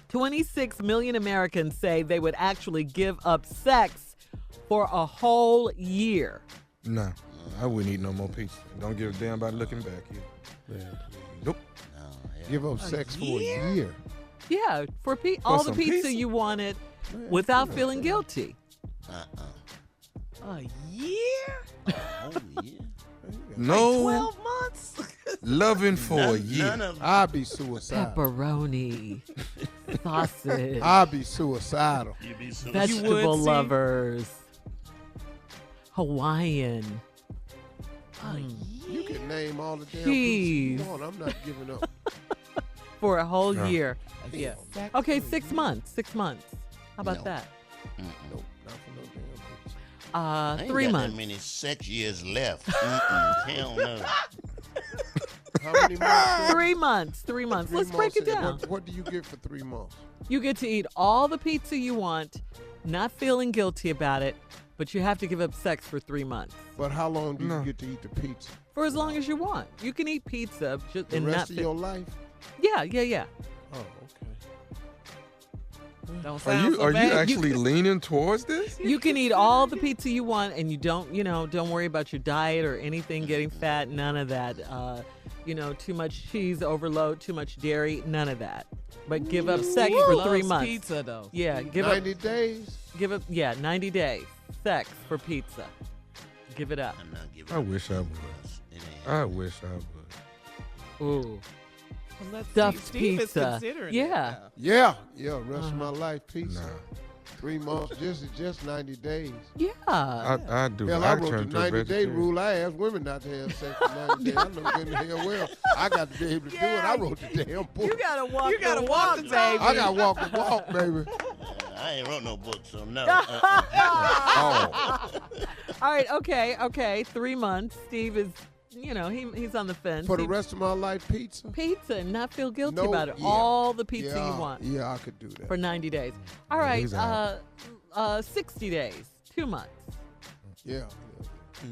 S4: 26 million Americans say they would actually give up sex for a whole year.
S7: No, I wouldn't eat no more pizza. Don't give a damn about looking back here. Nope.
S2: Give up sex for a year.
S4: Yeah, for all the
S7: some
S4: pizza
S7: pizza?
S4: you wanted without feeling guilty.
S6: A year?
S7: No
S6: 12 months?
S7: loving for a year.
S2: I'll be suicidal.
S4: Pepperoni, sausage,
S2: I'll be suicidal.
S4: vegetable lovers, Hawaiian.
S2: You can name all the damn
S4: Cheese.
S2: pizza you want. I'm not giving up.
S4: For a whole
S7: No.
S4: year.
S6: Yeah.
S4: Okay, 6 months. 6 months. How about that?
S2: Nope, not for no damn pizza.
S5: I ain't
S4: 3
S5: got
S4: months.
S5: that many sex years left. Hell no.
S2: How many months?
S4: 3 months. 3 months. Let's break it down.
S2: What do you get for 3 months?
S4: You get to eat all the pizza you want, not feeling guilty about it, but you have to give up sex for 3 months.
S2: But how long do you get to eat the pizza?
S4: For as long as you want. You can eat pizza
S2: The
S4: and
S2: rest
S4: not
S2: of your life?
S4: Yeah.
S2: Oh, okay.
S6: Don't
S7: Are
S6: sound
S7: you
S6: so
S7: are you
S6: bad.
S7: actually leaning towards this?
S4: You can eat all the pizza you want, and you don't worry about your diet or anything getting fat. None of that. Too much cheese overload, too much dairy. None of that. But give up sex for 3 months.
S6: Pizza though.
S4: Yeah, give
S2: 90
S4: up.
S2: days.
S4: Give up. Yeah, 90 days. Sex for pizza. Give it up.
S5: I'm not giving
S7: I wish I would.
S5: It ain't
S7: I wish I would.
S4: Ooh.
S6: Unless
S4: Stuffed
S6: Steve is
S4: pizza.
S6: considering
S4: Yeah.
S6: it.
S2: Yeah, rest of my life pizza.
S7: Nah.
S2: 3 months, just 90 days.
S4: Yeah.
S7: I do.
S2: Hell, I wrote the
S7: turned to a
S2: 90-day
S7: vegetarian.
S2: rule. I asked women not to have sex for 90 days. I know good and hell well. I got to be able to do it. I wrote the damn book.
S4: You gotta walk.
S6: You gotta
S4: the
S6: walk
S4: walk,
S6: the
S4: baby.
S6: talk.
S2: I got to walk the walk, baby.
S5: I ain't wrote no book, so no.
S7: Oh.
S4: All right. Okay. 3 months. Steve is, he's on the fence.
S2: For the
S4: He-
S2: rest of my life, pizza.
S4: pizza and not feel guilty
S2: No,
S4: about it.
S2: yeah.
S4: All the pizza
S2: Yeah,
S4: you want
S2: Yeah, I could do that.
S4: for 90 days. All
S7: Yeah,
S4: right.
S7: he's out.
S4: 60 days. 2 months.
S2: Yeah.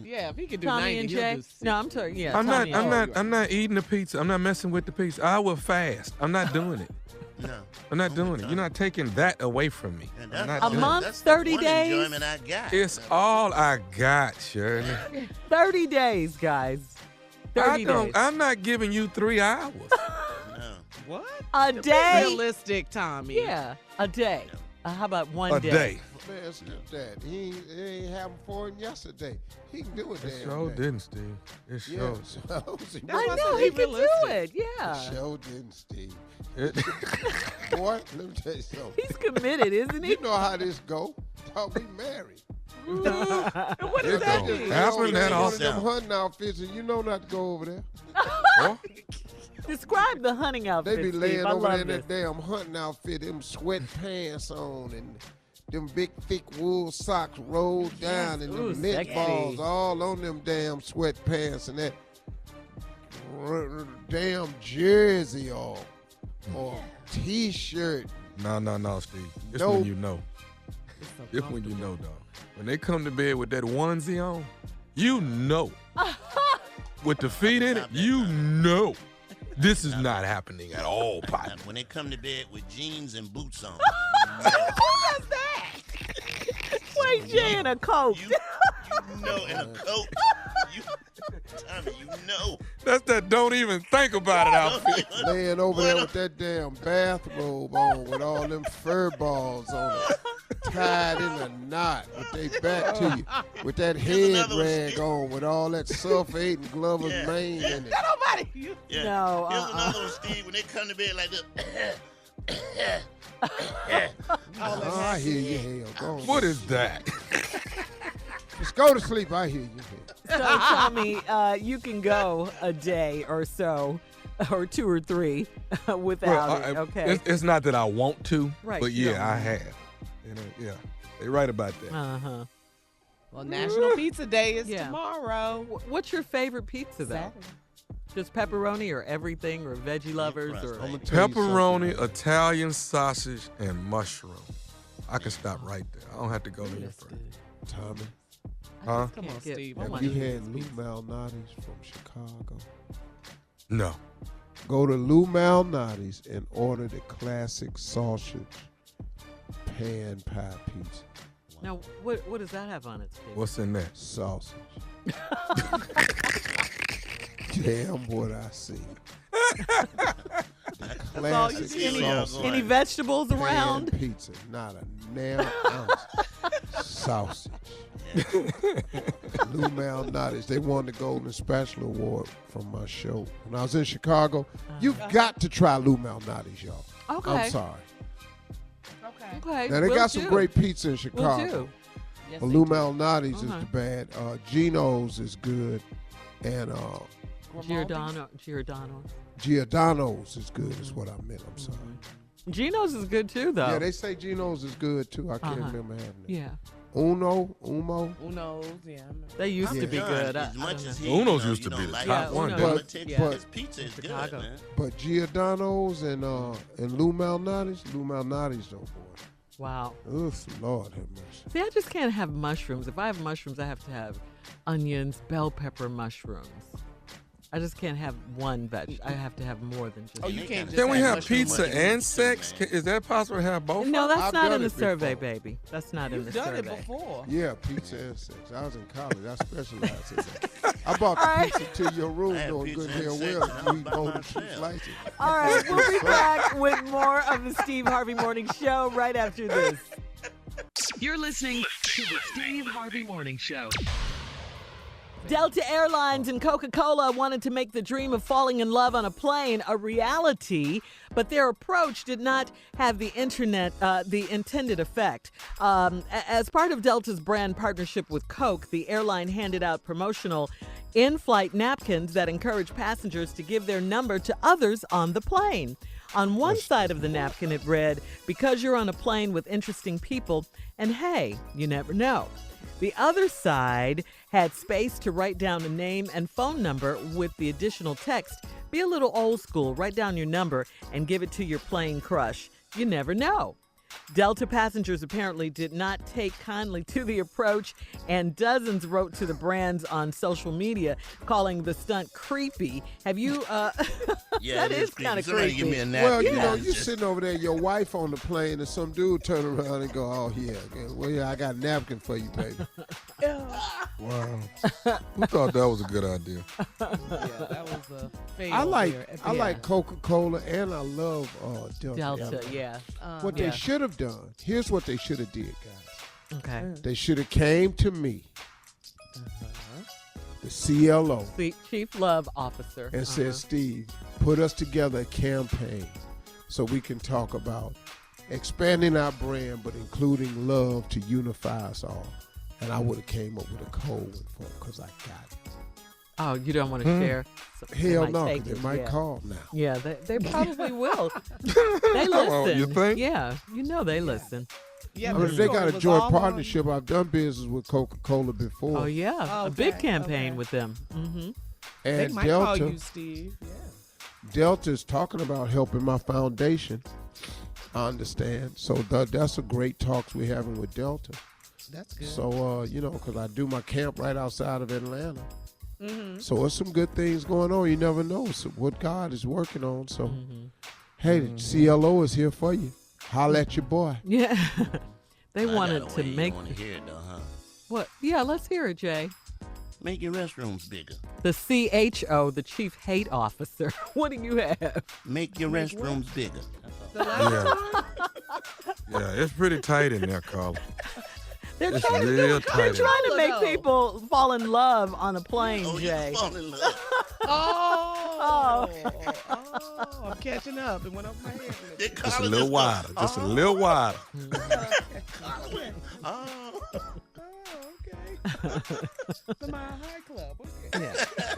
S6: Yeah, if he could do
S4: Tommy
S6: 90,
S4: and
S6: he'll
S4: Jay.
S6: do 60.
S4: No, I'm talking. Yeah.
S7: I'm not.
S4: Tommy and
S7: I'm
S4: Jay.
S7: not. I'm not eating the pizza. I'm not messing with the pizza. I will fast. I'm not doing it.
S5: No.
S7: I'm not doing it. You're not taking that away from me.
S5: And
S7: I'm
S5: that's
S7: not
S4: A
S7: doing
S4: month,
S5: That's
S4: 30
S5: the one
S4: days?
S5: enjoyment I got.
S7: It's all I got, Shirley.
S4: 30 days, guys. 30 days.
S7: I'm not giving you 3 hours.
S5: No.
S6: What?
S4: A day.
S6: Realistic, Tommy.
S4: Yeah, a day. How about one
S7: A
S4: day?
S7: day.
S2: Man, skip that. He ain't having for him yesterday. He can do it
S7: It
S2: damn
S7: sure
S2: day.
S7: didn't, Steve. It
S2: Yeah,
S7: sure.
S4: I
S6: why I
S4: know
S6: said
S4: he
S6: be
S4: can do
S6: realistic.
S4: it. Yeah.
S2: Sure didn't, Steve.
S7: It,
S2: Boy, let me tell you something.
S4: He's committed, isn't he?
S2: You know how this go. Thought we married.
S6: What
S2: Yeah,
S6: does that
S2: they just
S6: mean?
S2: lay
S7: Happened
S2: over
S7: that
S2: there in one of
S7: often.
S2: them hunting outfits, and you know not to go over there.
S7: oh,
S4: Describe the hunting outfit.
S2: They be
S4: Steve.
S2: laying
S4: I
S2: over
S4: love
S2: there in
S4: this.
S2: that damn hunting outfit, them sweatpants on, and them big thick wool socks rolled down, and
S4: Ooh,
S2: them lint
S4: sexy.
S2: balls all on them damn sweatpants, and that damn jersey or t-shirt.
S7: no, Steve. It's
S2: Nope.
S7: when you know. It's when you know, dog. When they come to bed with that onesie on, you know. With the feet in it, you know. This is not happening at all,
S5: Now,
S7: partner.
S5: when they come to bed with jeans and boots on,
S4: Who does that? Wait, Jay in a coat.
S5: you know, in a coat, Tommy, you know.
S7: That's that don't even think about it outfit.
S2: Laying over there with that damn bathrobe on with all them fur balls on it. Tied in a knot with their back to you. With that head
S5: another one,
S2: rag
S5: Steve.
S2: on with all that sulfate Glover's
S5: Yeah.
S2: mane in it.
S5: Yeah.
S4: No,
S5: Here's another one, Steve. When they come to bed like this.
S2: I hear you, hell. Go on.
S7: What is that?
S2: Just go to sleep. I hear you. Hell.
S4: So, Tommy, you can go a day or so, or 2 or 3, without it. Okay.
S7: It's not that I want to,
S4: Right,
S7: but
S4: you
S7: yeah,
S4: don't
S7: I
S4: want
S7: have. Yeah, they right about that.
S4: Uh-huh.
S6: Well, National Pizza Day is
S4: Yeah.
S6: tomorrow.
S4: What's your favorite pizza, though?
S6: Saturday.
S4: Just pepperoni or everything, or veggie lovers, or
S2: I'm gonna tell you
S7: Pepperoni,
S2: something.
S7: Italian sausage, and mushroom. I can stop right there. I don't have to go any further.
S2: Tommy,
S7: Huh?
S6: Come on,
S4: Can't get-
S6: Steve.
S4: I
S2: have
S4: want
S2: you
S4: to
S2: had Lou Malnati's from Chicago?
S7: No.
S2: Go to Lou Malnati's and order the classic sausage pan pie pizza.
S4: Now, what does that have on it, Steve?
S7: What's in there?
S2: Sausage. Damn what I see. Classic
S5: see.
S2: sausage.
S4: Any vegetables
S2: pan
S4: around?
S2: pizza, not a nail ounce. Sausage. Lou Malnati's. They won the Golden Spatula Award from my show. When I was in Chicago, you've got to try Lou Malnati's, y'all.
S4: Okay.
S2: I'm sorry.
S4: Okay.
S2: Now, they
S4: will
S2: got some
S4: do.
S2: great pizza in
S4: Will
S2: Chicago.
S4: do.
S6: Yes,
S2: But
S6: they
S2: Lou
S6: do.
S2: Malnati's
S4: Uh-huh.
S2: is the bad. Gino's is good. And Giordano's is good is what I meant. I'm sorry.
S4: Geno's is good too, though.
S2: Yeah, they say Gino's is good too. I can't
S4: Uh-huh.
S2: remember having it.
S4: Yeah.
S2: Umo.
S6: Who knows? Yeah.
S4: They used to be
S5: John,
S4: good.
S5: As much as he,
S7: Uno's
S5: you
S7: used to
S5: know,
S7: be the
S5: like
S7: top
S5: his
S7: one.
S5: politics,
S2: But-
S5: his pizza is good,
S4: Chicago.
S5: man.
S2: But Giordano's and Lou Malnati's though, boy.
S4: Wow.
S2: Oh, Lord have mercy.
S4: See, I just can't have mushrooms. If I have mushrooms, I have to have onions, bell pepper mushrooms. I just can't have one veg. I have to have more than just.
S13: Oh, you can't just
S7: Can we have
S13: mushroom
S7: pizza
S13: mushroom.
S7: and sex? Is that possible to have both?
S4: No, that's
S2: I've
S4: not
S2: done
S4: in the
S2: it
S4: survey,
S2: before.
S4: baby. That's not in the
S13: You've done
S4: survey.
S13: it before.
S2: Yeah, pizza and sex. I was in college. I specialized in that. I brought the
S4: All right.
S2: pizza to your room
S5: I had
S2: knowing
S5: pizza
S2: good
S5: and
S2: hell
S5: sex,
S2: well
S5: and
S2: you
S5: I'm
S2: eat
S5: by
S2: more than 2
S5: myself.
S2: slices.
S4: All right, we'll be back with more of the Steve Harvey Morning Show right after this.
S3: You're listening to the Steve Harvey Morning Show.
S4: Delta Airlines and Coca Cola wanted to make the dream of falling in love on a plane a reality, but their approach did not have the intended effect. As part of Delta's brand partnership with Coke, the airline handed out promotional in-flight napkins that encourage passengers to give their number to others on the plane. On one side of the napkin, it read, "Because you're on a plane with interesting people, and hey, you never know." The other side had space to write down a name and phone number with the additional text. Be a little old school, write down your number and give it to your plane crush. You never know. Delta passengers apparently did not take kindly to the approach, and dozens wrote to the brands on social media calling the stunt creepy. Have you,
S5: Yeah,
S4: that is kind of
S5: Somebody
S4: creepy.
S5: give me a napkin.
S2: Well, you know,
S5: It's
S2: you
S5: just-
S2: sitting over there, your wife on the plane, and some dude turn around and go, "Oh yeah, well yeah, I got a napkin for you, baby."
S7: Wow. Who thought that was a good idea?
S13: Yeah, that was a fail.
S2: I like
S13: there at the
S2: I like
S13: end.
S2: Coca-Cola, and I love Delta.
S4: Delta,
S2: Airlines.
S4: yeah.
S2: What
S4: Yeah.
S2: they should have done. Here's what they should have did, guys.
S4: Okay.
S2: They should have came to me, the CLO,
S4: The Chief Love Officer.
S2: and said, "Steve, put us together a campaign so we can talk about expanding our brand, but including love to unify us all." And I would have came up with a code one for them because I got it.
S4: Oh, you don't want to share? So they
S2: Hell
S4: might
S2: no,
S4: take
S2: 'cause they
S4: it,
S2: might
S4: yeah.
S2: call now.
S4: Yeah, they probably will. They listen.
S7: You think?
S4: Yeah, you know they listen.
S13: Yeah,
S2: I
S13: the
S2: mean, if they
S13: story
S2: got a
S13: was
S2: joint
S13: all
S2: partnership. I've done business with Coca-Cola before.
S4: Oh, yeah. A big campaign with them. Mm-hmm.
S13: They
S2: And
S13: might call
S2: Delta,
S13: you Steve. Yeah.
S2: Delta's talking about helping my foundation. I understand. So that's a great talks we're having with Delta.
S13: That's good.
S2: So, you know, because I do my camp right outside of Atlanta.
S13: Mm-hmm.
S2: So there's some good things going on. You never know what God is working on. So, hey, the CLO is here for you. Holla at your boy.
S4: Yeah. They
S5: I got
S4: wanted
S5: a
S4: to
S5: way you
S4: make.
S5: want to hear it, though, huh?
S4: What? Yeah, let's hear it, Jay.
S5: Make your restrooms bigger.
S4: The CHO, the Chief Hate Officer. What do you have?
S5: Make your restrooms bigger.
S7: Yeah. Yeah, it's pretty tight in there, Carla.
S4: They're
S7: It's
S4: trying,
S7: real
S4: they're
S7: tight.
S4: trying to make
S13: No.
S4: people fall in love on a plane,
S5: Oh,
S4: Jay.
S5: you fall in love.
S13: Oh, I'm catching up. It went over my head.
S5: They
S7: Just a
S5: call it
S7: little
S5: this-
S7: wider. Just a little wider.
S5: Oh.
S13: The Mile High Club. Okay.
S4: Yeah.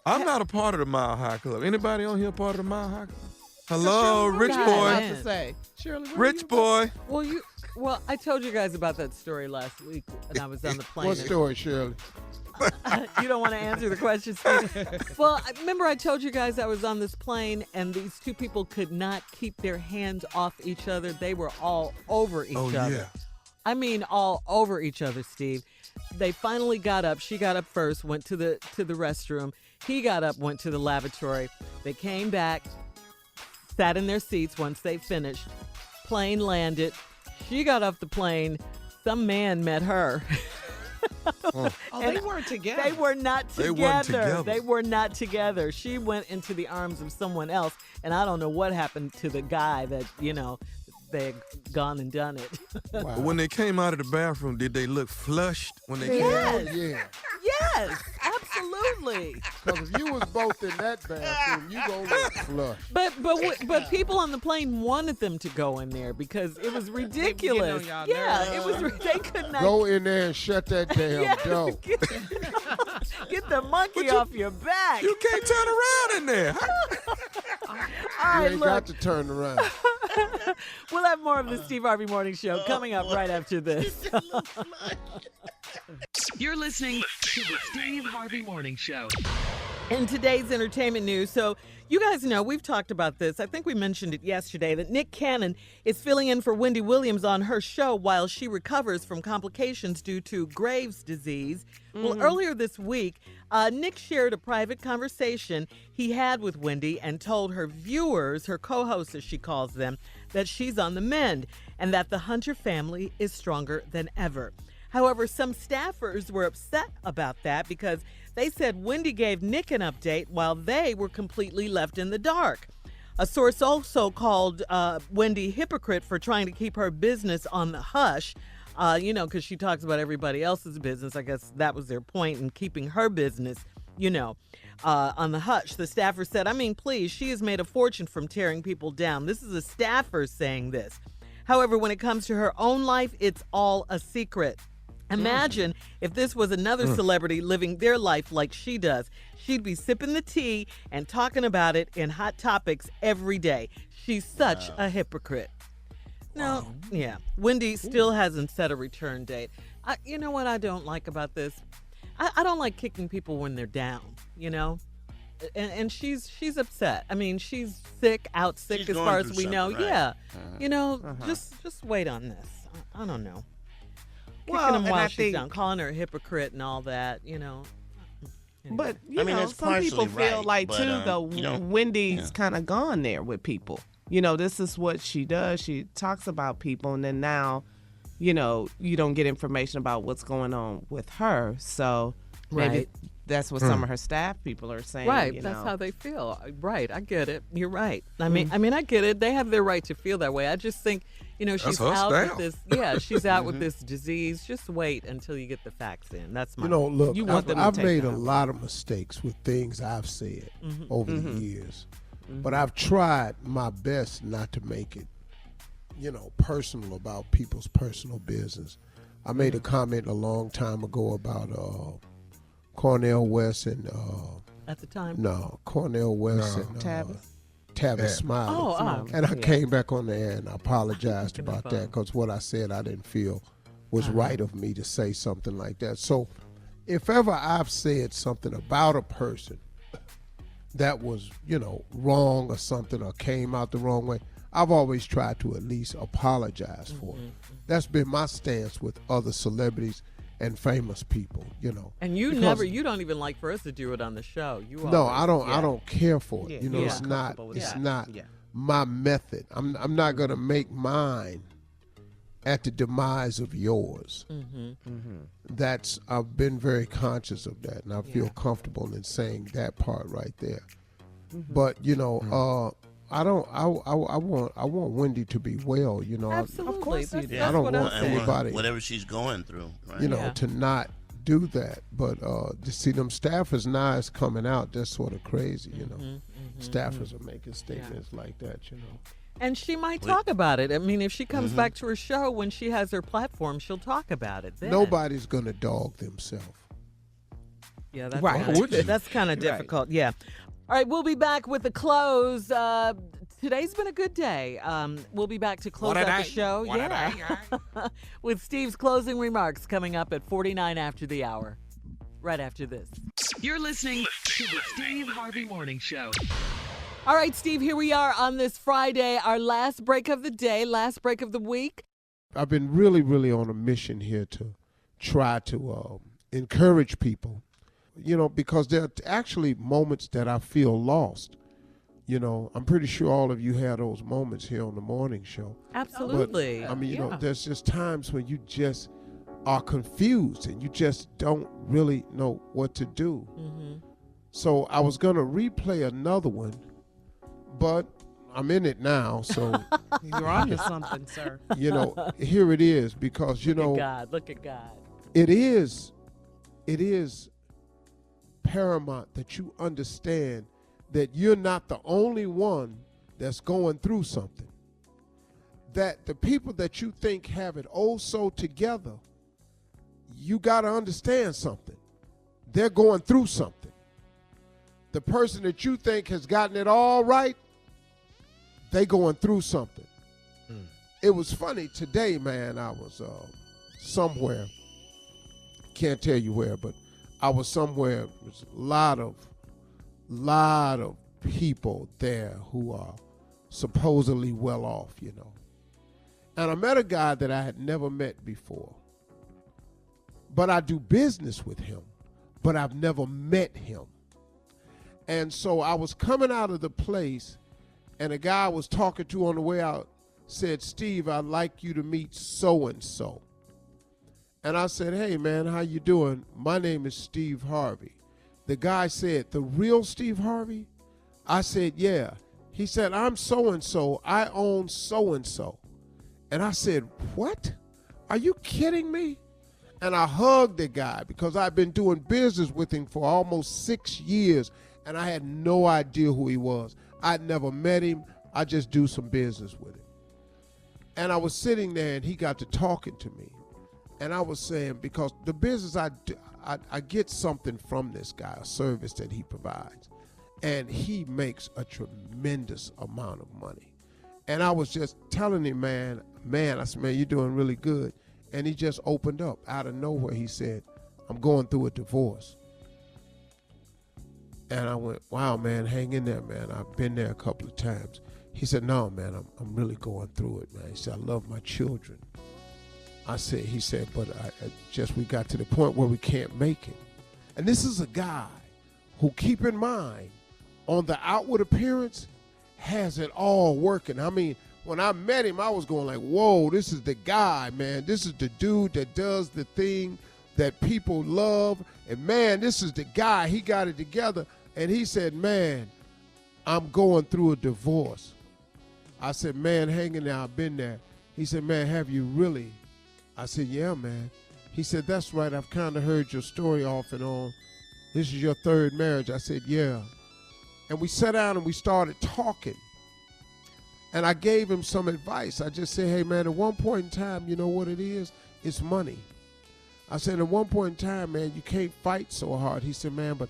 S7: I'm not a part of the Mile High Club. Anybody on here part of the Mile High Club? Hello, Rich
S4: Guys,
S7: Boy.
S4: man.
S13: To say, Shirley, what
S7: Rich Boy.
S4: Well, I told you guys about that story last week, and I was on the plane.
S2: What story, Shirley?
S4: You don't want to answer the question, Steve? Well, remember I told you guys I was on this plane, and these two people could not keep their hands off each other. They were all over each
S7: Oh,
S4: other.
S7: yeah.
S4: I mean, all over each other, Steve. They finally got up. She got up first, went to the restroom. He got up, went to the lavatory. They came back, sat in their seats once they finished. Plane landed. She got off the plane. Some man met her.
S13: Oh, they weren't together.
S4: They were not
S7: They
S4: together.
S7: weren't together.
S4: They were not together. She went into the arms of someone else, and I don't know what happened to the guy that, they had gone and done it.
S7: But when they came out of the bathroom, did they look flushed when they came
S4: Yes.
S7: out?
S2: Yeah.
S4: Yes, absolutely.
S2: Because if you was both in that bathroom, you gonna look flush.
S4: But people on the plane wanted them to go in there because it was ridiculous.
S13: on y'all
S4: Yeah,
S13: nerves.
S4: it was. They could not.
S2: Go in there and shut that damn
S4: Yeah,
S2: door.
S4: get the monkey off your back.
S7: You can't turn around in there.
S4: All
S2: You
S4: right,
S2: ain't
S4: look.
S2: got to turn around.
S4: We'll have more of the Steve Harvey Morning Show coming up right after this.
S3: You're listening to the Steve Harvey Morning Show.
S4: In today's entertainment news, so you guys know we've talked about this. I think we mentioned it yesterday that Nick Cannon is filling in for Wendy Williams on her show while she recovers from complications due to Graves' disease. Well, earlier this week, Nick shared a private conversation he had with Wendy and told her viewers, her co-hosts as she calls them, that she's on the mend and that the Hunter family is stronger than ever. However, some staffers were upset about that because they said Wendy gave Nick an update while they were completely left in the dark. A source also called Wendy hypocrite for trying to keep her business on the hush, because she talks about everybody else's business. I guess that was their point in keeping her business, on the hush. The staffer said, please, she has made a fortune from tearing people down. This is a staffer saying this. However, when it comes to her own life, it's all a secret. Imagine if this was another celebrity living their life like she does. She'd be sipping the tea and talking about it in Hot Topics every day. She's such a hypocrite. No, yeah. Wendy still hasn't set a return date. You know what I don't like about this? I don't like kicking people when they're down, And she's upset. She's out sick
S5: She's
S4: as
S5: going
S4: far as
S5: through
S4: we know.
S5: something, right?
S4: Yeah. Just wait on this. I don't know. Kicking
S6: Well,
S4: him
S6: and
S4: while
S6: I
S4: she's
S6: think-
S4: down, calling her a hypocrite and all that, Anyway.
S6: But
S5: that's
S6: some people
S5: partially
S6: feel
S5: right,
S6: like
S5: but,
S6: too, though.
S5: you don't-
S6: Wendy's kind of gone there with people. This is what she does. She talks about people, and then now, you don't get information about what's going on with her. So maybe
S4: Right.
S6: that's what some of her staff people are saying.
S4: Right, that's how they feel. Right, I get it. You're right. I mean, I get it. They have their right to feel that way. I just think, she's
S7: her
S4: out
S7: staff.
S4: with this. Yeah, she's out with this disease. Just wait until you get the facts in. That's my.
S2: Look,
S6: You want them to
S2: I've
S6: take
S2: made a
S6: them.
S2: lot of mistakes with things I've said over the years, but I've tried my best not to make it, personal about people's personal business. I made a comment a long time ago about Cornell West and
S4: At the time.
S2: Cornell West
S7: No.
S2: and
S6: Tavis.
S2: Tavis Smiley. And I came back on the air and I apologized about that because what I said I didn't feel was right of me to say something like that. So if ever I've said something about a person that was, wrong or something or came out the wrong way, I've always tried to at least apologize for it. That's been my stance with other celebrities and famous people,
S4: And you
S2: Because-
S4: you don't even like for us to do it on the show. You
S2: No,
S4: always-
S2: I don't.
S4: yeah.
S2: I don't care for it.
S6: Yeah,
S2: It's not.
S6: comfortable with
S2: It's
S6: that.
S2: not
S6: Yeah.
S2: my method. I'm not gonna make mine at the demise of yours. That's. I've been very conscious of that, and I feel comfortable in saying that part right there. But I don't. I want Wendy to be well.
S4: Absolutely.
S6: Of course you
S4: That's,
S6: do.
S4: that's
S2: I don't
S4: what
S2: want
S4: I'm saying.
S2: anybody-
S5: Whatever she's going through, right?
S4: Yeah.
S2: to not do that. But to see them staffers now is coming out. That's sort of crazy. Staffers are making statements like that.
S4: And she might talk about it. If she comes back to her show when she has her platform, she'll talk about it then.
S2: Nobody's gonna dog themselves.
S4: Yeah, that's
S6: Right.
S4: kinda-
S7: Would you?
S4: that's kind of difficult. Yeah. All right, we'll be back with the close. Today's been a good day. We'll be back to close
S13: What a
S4: out the
S13: day.
S4: show.
S13: What a
S4: Yeah. With Steve's closing remarks coming up at 49 after the hour. Right after this.
S3: You're listening to the Steve Harvey Morning Show.
S4: All right, Steve, here we are on this Friday, our last break of the day, last break of the week.
S2: I've been really, really on a mission here to try to encourage people, because there are actually moments that I feel lost. I'm pretty sure all of you had those moments here on the morning show.
S4: Absolutely.
S2: But, there's just times when you just are confused and you just don't really know what to do. So I was going to replay another one, but I'm in it now. So,
S6: You're on to something, sir.
S2: here it is because,
S4: Look at God.
S2: it is paramount that you understand that you're not the only one that's going through something. That the people that you think have it oh so together, you got to understand something. They're going through something. The person that you think has gotten it all right, they going through something. It was funny today, man. I was somewhere, can't tell you where, but I was somewhere. There was a lot of lot of people there who are supposedly well off, you know. And I met a guy that I had never met before. But I do business with him, but I've never met him. And so I was coming out of the place, and a guy I was talking to on the way out said, Steve, I'd like you to meet so-and-so. And I said, hey, man, how you doing? My name is Steve Harvey. The guy said, the real Steve Harvey? I said, yeah. He said, I'm so-and-so. I own so-and-so. And I said, what? Are you kidding me? And I hugged the guy because I'd been doing business with him for almost 6 years, and I had no idea who he was. I'd never met him. I just do some business with him. And I was sitting there, and he got to talking to me. And I was saying, because the business I get something from this guy, a service that he provides. And he makes a tremendous amount of money. And I was just telling him, man, I said, man, you're doing really good. And he just opened up out of nowhere. He said, I'm going through a divorce. And I went, wow, man, hang in there, man. I've been there a couple of times. He said, no, man, I'm really going through it, man. He said, I love my children. He said, but we got to the point where we can't make it. And this is a guy who, keep in mind, on the outward appearance, has it all working. I mean, when I met him, I was going like, whoa, this is the guy, man. This is the dude that does the thing that people love. And, man, this is the guy. He got it together. And he said, man, I'm going through a divorce. I said, man, hang in there. I've been there. He said, man, have you really? I said, yeah, man. He said, that's right. I've kind of heard your story off and on. This is your third marriage. I said, yeah. And we sat down and we started talking. And I gave him some advice. I just said, hey, man, at one point in time, you know what it is? It's money. I said, at one point in time, man, you can't fight so hard. He said, man, but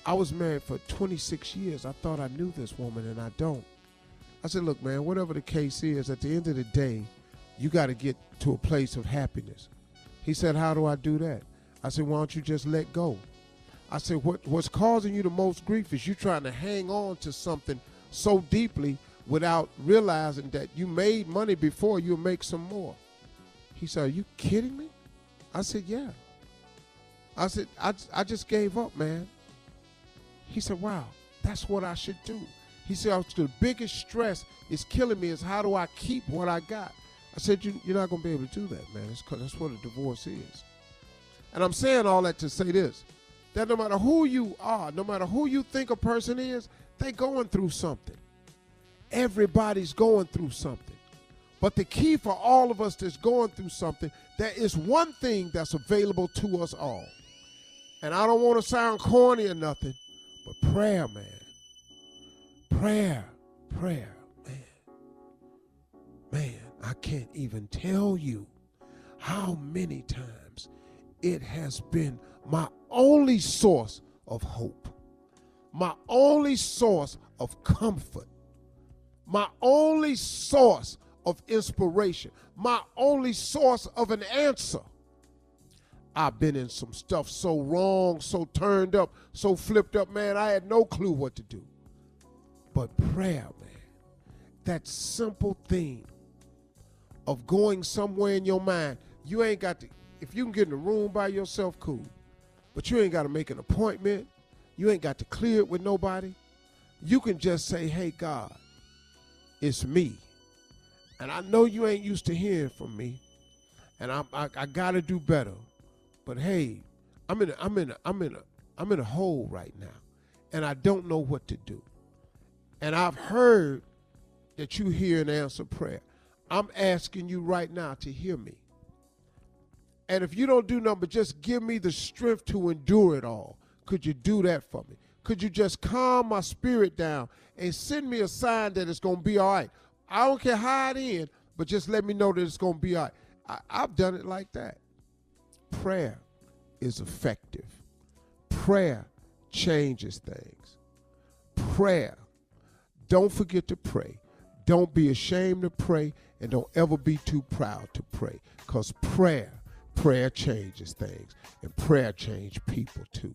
S2: I was married for 26 years. I thought I knew this woman, and I don't. I said, look, man, whatever the case is, at the end of the day, you got to get to a place of happiness. He said, how do I do that? I said, why don't you just let go? I said, what's causing you the most grief is you trying to hang on to something so deeply without realizing that you made money before, you'll make some more. He said, are you kidding me? I said, yeah. I said, I just gave up, man. He said, wow, that's what I should do. He said, the biggest stress is killing me is how do I keep what I got? I said, you're not going to be able to do that, man. That's what a divorce is. And I'm saying all that to say this, that no matter who you are, no matter who you think a person is, they're going through something. Everybody's going through something. But the key for all of us that's going through something, there is one thing that's available to us all. And I don't want to sound corny or nothing, but prayer, man. Prayer, man. Man, I can't even tell you how many times it has been my only source of hope, my only source of comfort, my only source of inspiration, my only source of an answer. I've been in some stuff so wrong, so turned up, so flipped up, man, I had no clue what to do. But prayer, man, that simple thing of going somewhere in your mind, you ain't got to, if you can get in a room by yourself, cool. But you ain't got to make an appointment. You ain't got to clear it with nobody. You can just say, hey, God, it's me. And I know you ain't used to hearing from me. And I got to do better. But hey, I'm in a hole right now. And I don't know what to do. And I've heard that you hear and answer prayer. I'm asking you right now to hear me. And if you don't do nothing but just give me the strength to endure it all, could you do that for me? Could you just calm my spirit down and send me a sign that it's going to be all right? I don't care how it ends, but just let me know that it's going to be all right. I've done it like that. Prayer is effective. Prayer changes things. Prayer. Don't forget to pray. Don't be ashamed to pray, and don't ever be too proud to pray, because prayer changes things, and prayer changes people too.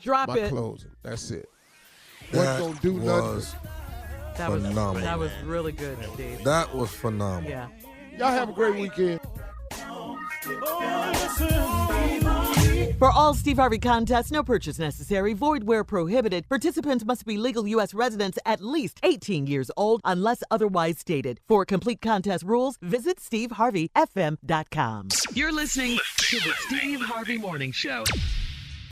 S4: Drop
S2: my
S4: it.
S2: closing. That's it.
S7: That
S2: Wasn't gonna do
S7: was
S2: nothing.
S7: phenomenal.
S4: That was really good, Steve.
S7: That was phenomenal.
S4: Yeah.
S2: Y'all have a great weekend.
S4: For all Steve Harvey contests, no purchase necessary, void where prohibited. Participants must be legal U.S. residents at least 18 years old unless otherwise stated. For complete contest rules, visit SteveHarveyFM.com.
S3: You're listening to the Steve Harvey Morning Show.